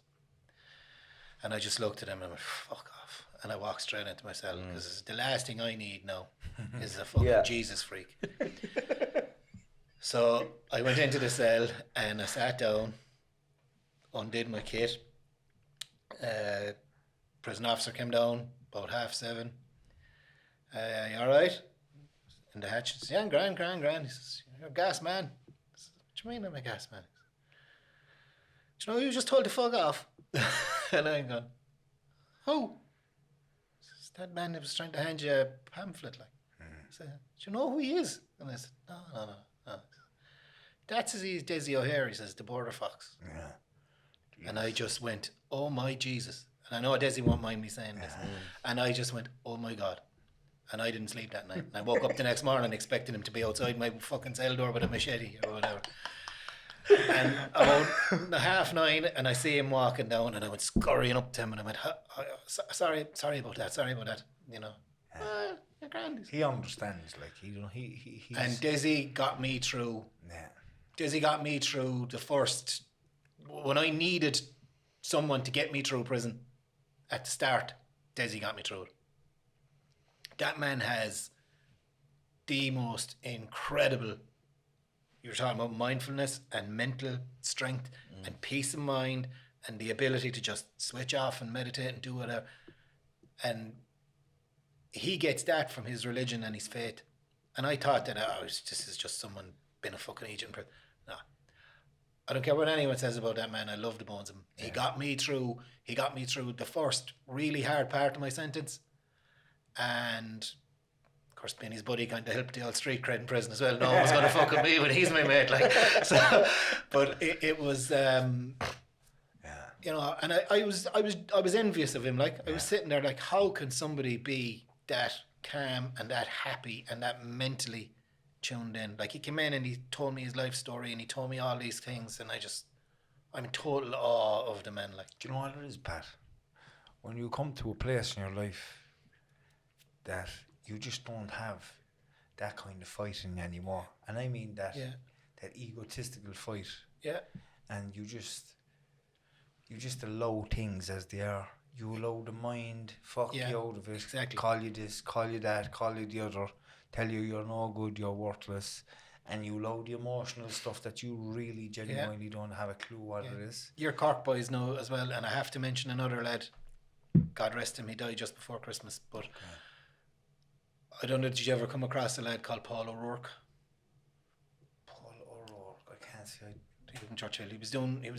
And I just looked at him and I went, fuck off. And I walked straight into my cell because the last thing I need now is a fucking Jesus freak. So I went into the cell and I sat down, undid my kit. Prison officer came down about 7:30. You all right? And the hatch says, yeah, I'm grand. He says, you're a gas man. I said, what do you mean I'm a gas man? He says, do you know, you just told to fuck off. And I'm going, who? That man that was trying to hand you a pamphlet, like. I said, do you know who he is? And I said, no. That's his Desi O'Hare, he says, the border fox. Yeah. And I just went, oh my Jesus. And I know Desi won't mind me saying this. And I just went, oh my God. And I didn't sleep that night. And I woke up the next morning expecting him to be outside my fucking cell door with a machete or whatever. And about 9:30, and I see him walking down, and I went scurrying up to him, and I went, sorry about that, you know. You're grand. He understands, like, he's... And Desi got me through. Yeah. Desi got me through the first, when I needed someone to get me through prison at the start, Desi got me through it. That man has the most incredible, you're talking about mindfulness and mental strength and peace of mind and the ability to just switch off and meditate and do whatever. And he gets that from his religion and his faith. And I thought that this is just someone being a fucking agent in prison. No. I don't care what anyone says about that man. I love the bones of him. Yeah. He got me through the first really hard part of my sentence. And of course, being his buddy kind of helped the old street cred in prison as well. No one's going to fuck with me when he's my mate. Like, so, but it was, you know, and I was envious of him. Like, I was sitting there like, how can somebody be that calm and that happy and that mentally tuned in? Like, he came in and he told me his life story and he told me all these things, and I'm in total awe of the man. Like, do you know what it is, Pat? When you come to a place in your life that you just don't have that kind of fighting anymore, and I mean that egotistical fight. Yeah. And you just allow things as they are. You allow the mind fuck you out of it. Exactly. Call you this, call you that, call you the other, tell you you're no good, you're worthless, and you allow the emotional stuff that you really genuinely don't have a clue what it is. Your Cork boys know as well, and I have to mention another lad. God rest him, he died just before Christmas, but. I don't know, did you ever come across a lad called Paul O'Rourke? Paul O'Rourke, I can't say. He was in Churchill. He was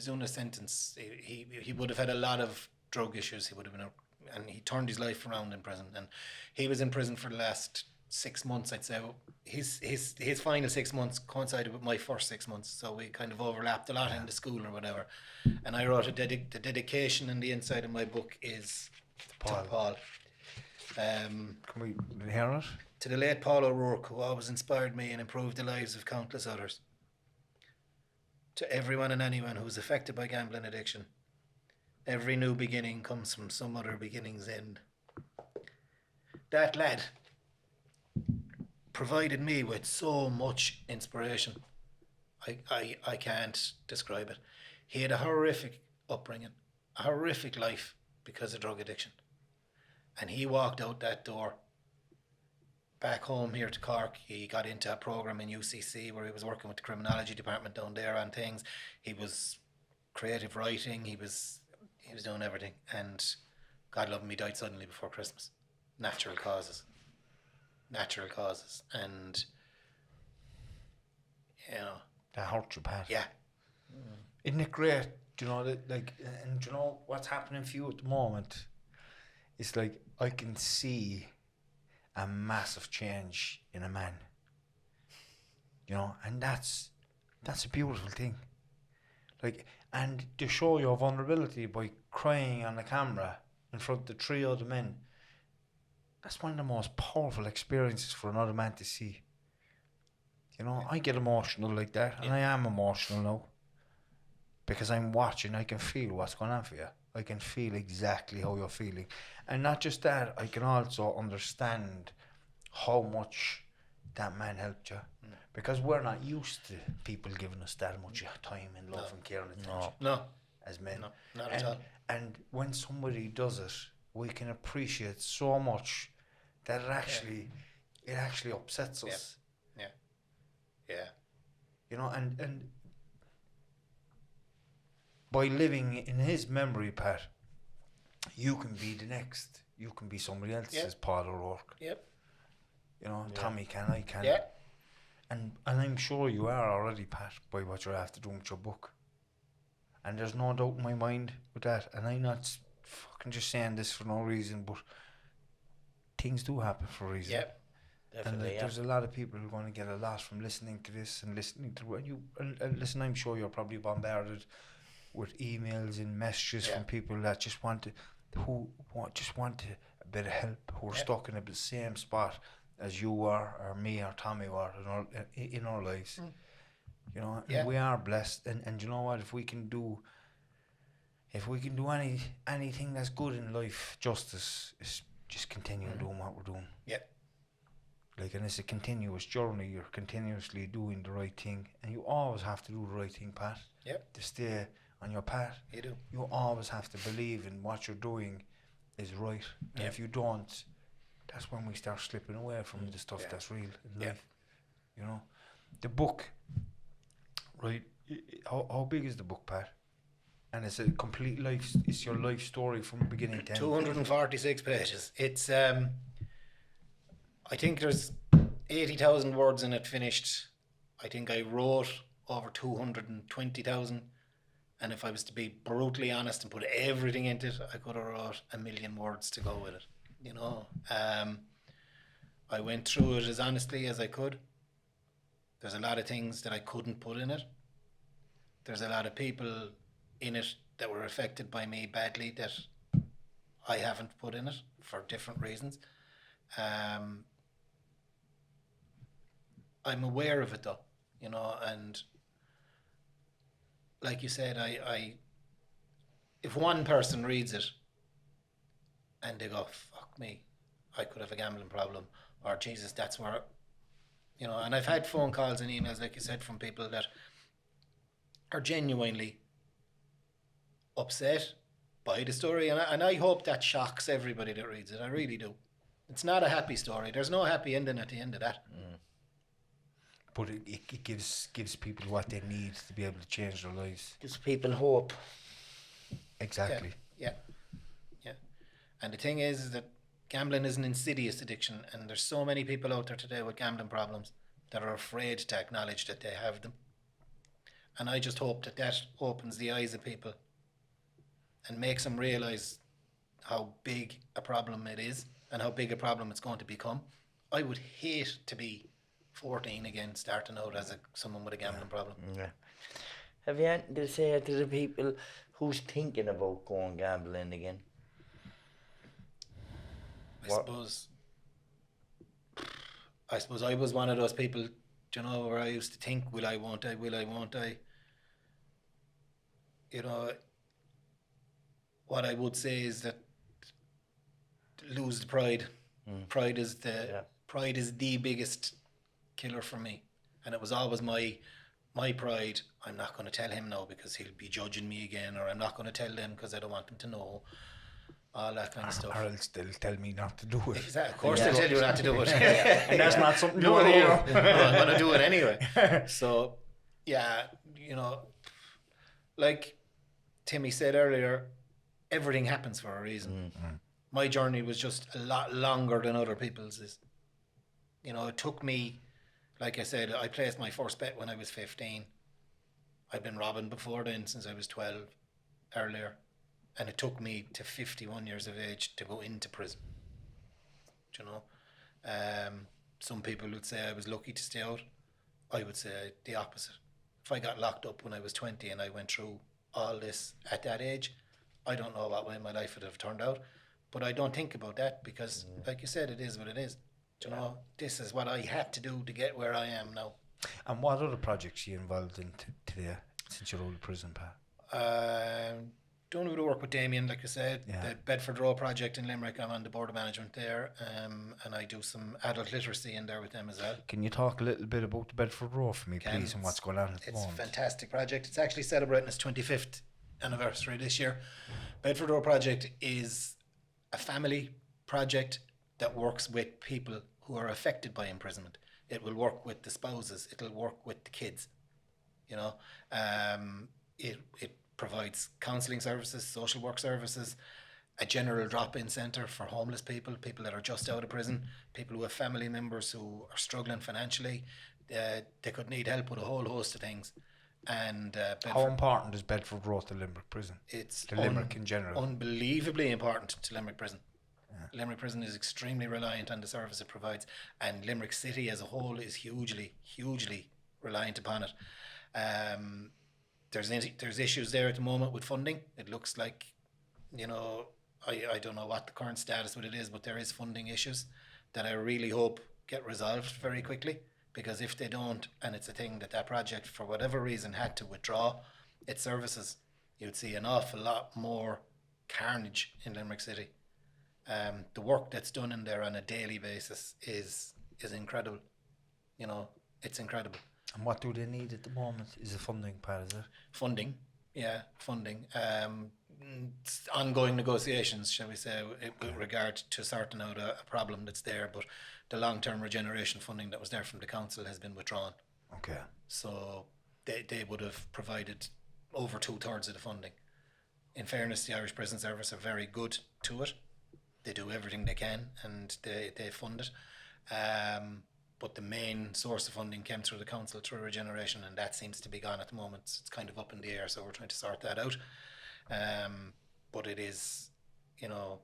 doing a sentence. He would have had a lot of drug issues. He would have been, and he turned his life around in prison. And he was in prison for the last 6 months, I'd say. His final 6 months coincided with my first 6 months, so we kind of overlapped a lot in the school or whatever. And I wrote the dedication on the inside of my book is to Paul. Can we hear it? To the late Paul O'Rourke, who always inspired me and improved the lives of countless others. To everyone and anyone who is affected by gambling addiction, every new beginning comes from some other beginning's end. that lad provided me with so much inspiration. I can't describe it. He had a horrific upbringing, a horrific life because of drug addiction. And he walked out that door back home here to Cork. He got into a program in UCC where he was working with the criminology department down there on things. He was creative writing. He was doing everything. And God love him, he died suddenly before Christmas. Natural causes. And, you know. That hurt you, Pat. Yeah. Isn't it great? Do you know that, like, and do you know what's happening for you at the moment? It's like I can see a massive change in a man. You know, and that's a beautiful thing. Like, and to show your vulnerability by crying on the camera in front of the three other men, that's one of the most powerful experiences for another man to see. You know, I get emotional like that, and I am emotional now. Because I'm watching, I can feel what's going on for you. I can feel exactly how you're feeling. And not just that, I can also understand how much that man helped you. Because we're not used to people giving us that much time and love and care and attention. No. As men. No, not at all. And when somebody does it, we can appreciate so much that it actually upsets us. Yeah. You know, and by living in his memory, Pat, you can be the next. You can be somebody else's Paul O'Rourke. Yep. You know, Tommy can, I can. Yeah. And I'm sure you are already, Pat, by what you're after doing with your book. And there's no doubt in my mind with that. And I'm not fucking just saying this for no reason, but things do happen for a reason. Yep. Definitely, And there's a lot of people who are going to get a lot from listening to this and listening to what you and listen. I'm sure you're probably bombarded with emails and messages from people that just want a bit of help, who are stuck in the same spot as you are, or me, or Tommy were in our lives. You know, and we are blessed. And you know what? If we can do anything that's good in life, justice is just continuing doing what we're doing. Yeah. Like, and it's a continuous journey. You're continuously doing the right thing, and you always have to do the right thing, Pat. Yep. To stay on your path. You do. You always have to believe in what you're doing is right. And if you don't, that's when we start slipping away from the stuff that's real in life. You know, the book, right? How big is the book, Pat? And it's a complete life. It's your life story from beginning to end. 246 pages. It's I think there's 80,000 words in it finished. I think I wrote over 220,000. And if I was to be brutally honest and put everything into it, I could have wrote 1 million words to go with it. You know, I went through it as honestly as I could. There's a lot of things that I couldn't put in it. There's a lot of people in it that were affected by me badly that I haven't put in it for different reasons. I'm aware of it though, you know, and like you said, I if one person reads it and they go, fuck me, I could have a gambling problem, or Jesus, that's where, you know, and I've had phone calls and emails, like you said, from people that are genuinely upset by the story, and I hope that shocks everybody that reads it. I really do. It's not a happy story. There's no happy ending at the end of that. But it gives people what they need to be able to change their lives. Gives people hope. Exactly. Yeah. And the thing is that gambling is an insidious addiction, and there's so many people out there today with gambling problems that are afraid to acknowledge that they have them. And I just hope that opens the eyes of people and makes them realise how big a problem it is and how big a problem it's going to become. I would hate to be 14 again, starting out as someone with a gambling problem. Yeah. Have you anything to say to the people who's thinking about going gambling again? I suppose I was one of those people, you know, where I used to think, will I, won't I? You know, what I would say is that lose the pride, Pride is the biggest killer for me, and it was always my pride. I'm not going to tell him now because he'll be judging me again, or I'm not going to tell them because I don't want them to know. All that kind of stuff. Or else they'll tell me not to do it. Exactly. Of course they'll tell you not to do it. And that's not something you want to hear. I'm going to do it anyway. So, yeah, you know, like Timmy said earlier, everything happens for a reason. My journey was just a lot longer than other people's. You know, it took me, like I said, I placed my first bet when I was 15. I'd been robbing before then since I was 12, earlier. And it took me to 51 years of age to go into prison. Do you know? Some people would say I was lucky to stay out. I would say the opposite. If I got locked up when I was 20 and I went through all this at that age, I don't know what way my life would have turned out. But I don't think about that because, like you said, it is what it is. Do you know, this is what I had to do to get where I am now. And what other projects are you involved in today since you're out of prison, Pat? Doing a bit of work with Damien, like I said. The Bedford Row project in Limerick, I'm on the board of management there, and I do some adult literacy in there with them as well. Can you talk a little bit about the Bedford Row for me, please, and what's going on at the moment? It's a fantastic project. It's actually celebrating its 25th anniversary this year. Bedford Row project is a family project that works with people who are affected by imprisonment. It will work with the spouses. It'll work with the kids. You know, it provides counselling services, social work services, a general drop-in centre for homeless people, people that are just out of prison, people who have family members who are struggling financially. They could need help with a whole host of things. And how important is Bedford Row to Limerick Prison? It's to Limerick in general. Unbelievably important to Limerick Prison. Yeah. Limerick Prison is extremely reliant on the service it provides, and Limerick City as a whole is hugely reliant upon it. There's issues there at the moment with funding. It looks like, you know, I don't know what the current status of it is, but there is funding issues that I really hope get resolved very quickly. Because if they don't, and it's a thing that project, for whatever reason, had to withdraw its services, you'd see an awful lot more carnage in Limerick City. The work that's done in there on a daily basis is incredible. You know, it's incredible. And what do they need at the moment? Is the funding part, is it? Funding, yeah, funding. Ongoing negotiations, shall we say, with regard to sorting out a problem that's there, but the long-term regeneration funding that was there from the council has been withdrawn. Okay. So they would have provided over 2/3 of the funding. In fairness, the Irish Prison Service are very good to it. They do everything they can and they fund it. But the main source of funding came through the council, through regeneration, and that seems to be gone at the moment. It's kind of up in the air, so we're trying to sort that out. But it is, you know,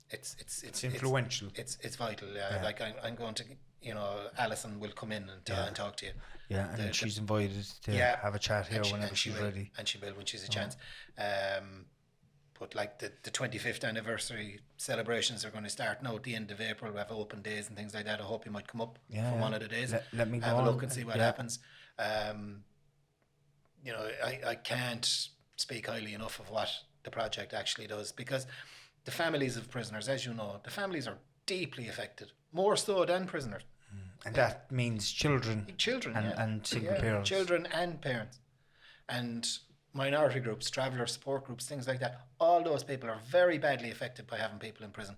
it's influential. It's vital. Like I'm going to, you know, Alison will come in and talk to you. Yeah, and she's invited to have a chat here whenever she's ready. And she will when she's a chance. But like the 25th anniversary celebrations are going to start now at the end of April. We have open days and things like that. I hope you might come up for one of the days. Let me have a look and see what happens. You know, I can't speak highly enough of what the project actually does, because the families of prisoners, as you know, the families are deeply affected, more so than prisoners. And that means children and single parents. Children and parents. And minority groups, traveller support groups, things like that. All those people are very badly affected by having people in prison.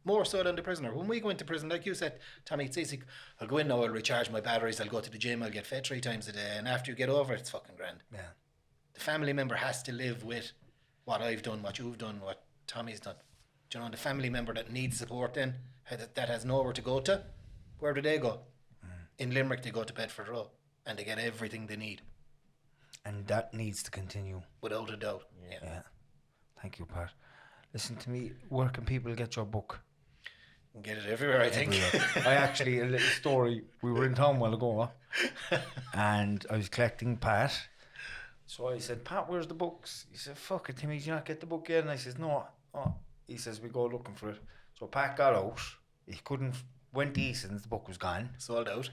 More so than the prisoner. When we go into prison, like you said, Tommy, it's easy. I'll go in now, I'll recharge my batteries, I'll go to the gym, I'll get fed 3 times a day, and after you get over it, it's fucking grand. Yeah. The family member has to live with what I've done, what you've done, what Tommy's done. Do you know, the family member that needs support then, that has nowhere to go to, where do they go? In Limerick, they go to Bedford Row, and they get everything they need. And that needs to continue. Without a doubt. Yeah. Thank you, Pat. Listen to me, where can people get your book? You can get it everywhere, I think. I actually, a little story, we were in town a while ago, and I was collecting Pat. So I said, Pat, where's the books? He said, fuck it, Timmy, did you not get the book yet? And I said, no. Oh. He says, we go looking for it. So Pat got out. He went to Eason's, the book was gone. Sold out.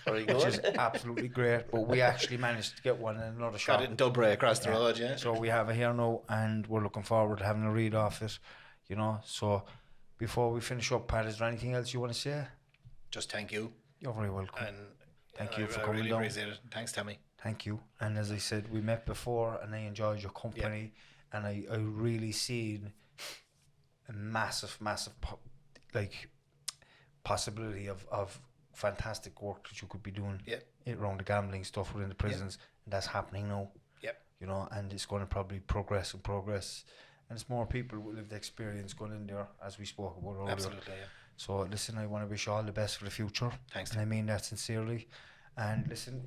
Very good. Which is absolutely great. But we actually managed to get one in another shop. Got it in Dublin across the road, So we have it here now, and we're looking forward to having a read off it, you know. So before we finish up, Pat, is there anything else you want to say? Just thank you. You're very welcome. And thank you for I coming really down. appreciate it. Thanks, Tommy. Thank you. And as I said, we met before and I enjoyed your company, and I really seen a massive possibility of fantastic work that you could be doing around the gambling stuff within the prisons, and that's happening now. You know, and it's going to probably progress, and it's more people with lived experience going in there, as we spoke about earlier. Absolutely, yeah. So listen, I want to wish you all the best for the future. Thanks. And I mean that sincerely. And listen,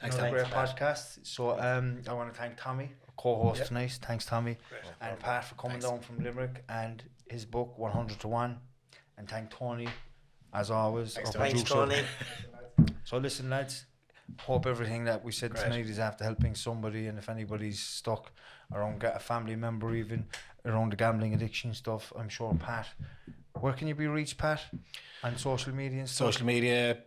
Thanks, another great Pat. podcast. So I want to thank Tommy, our co-host tonight. Thanks, Tommy. Great. And Pat for coming down from Limerick and his book 100 to 1. And thank Tony, as always. Thanks, our Thanks, producer. Tony. So listen, lads, hope everything that we said tonight is after helping somebody, and if anybody's stuck around, get a family member even around the gambling addiction stuff, I'm sure Pat, where can you be reached, Pat? On social media and stuff? Social media,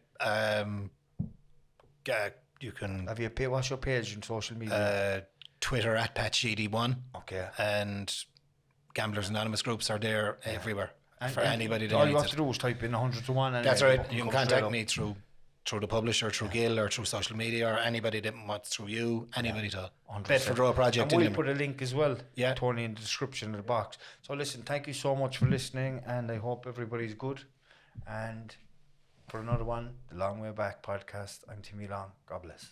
you can... Have you what's your page on social media? Twitter at PatSheedy1. Okay. And Gamblers Anonymous groups are there everywhere for anybody that all needs you have it. to do is type in 100 to 1. And That's the right. book will You can come straight contact up. me through the publisher, through Gill, or through social media, or anybody that wants through you, anybody to 100%. Bedford Row Project. And we'll in put Limerick. a link as well, Yeah. Tony, in the description of the box. So listen, thank you so much for listening, and I hope everybody's good. And for another one, the Long Way Back podcast, I'm Timmy Long. God bless.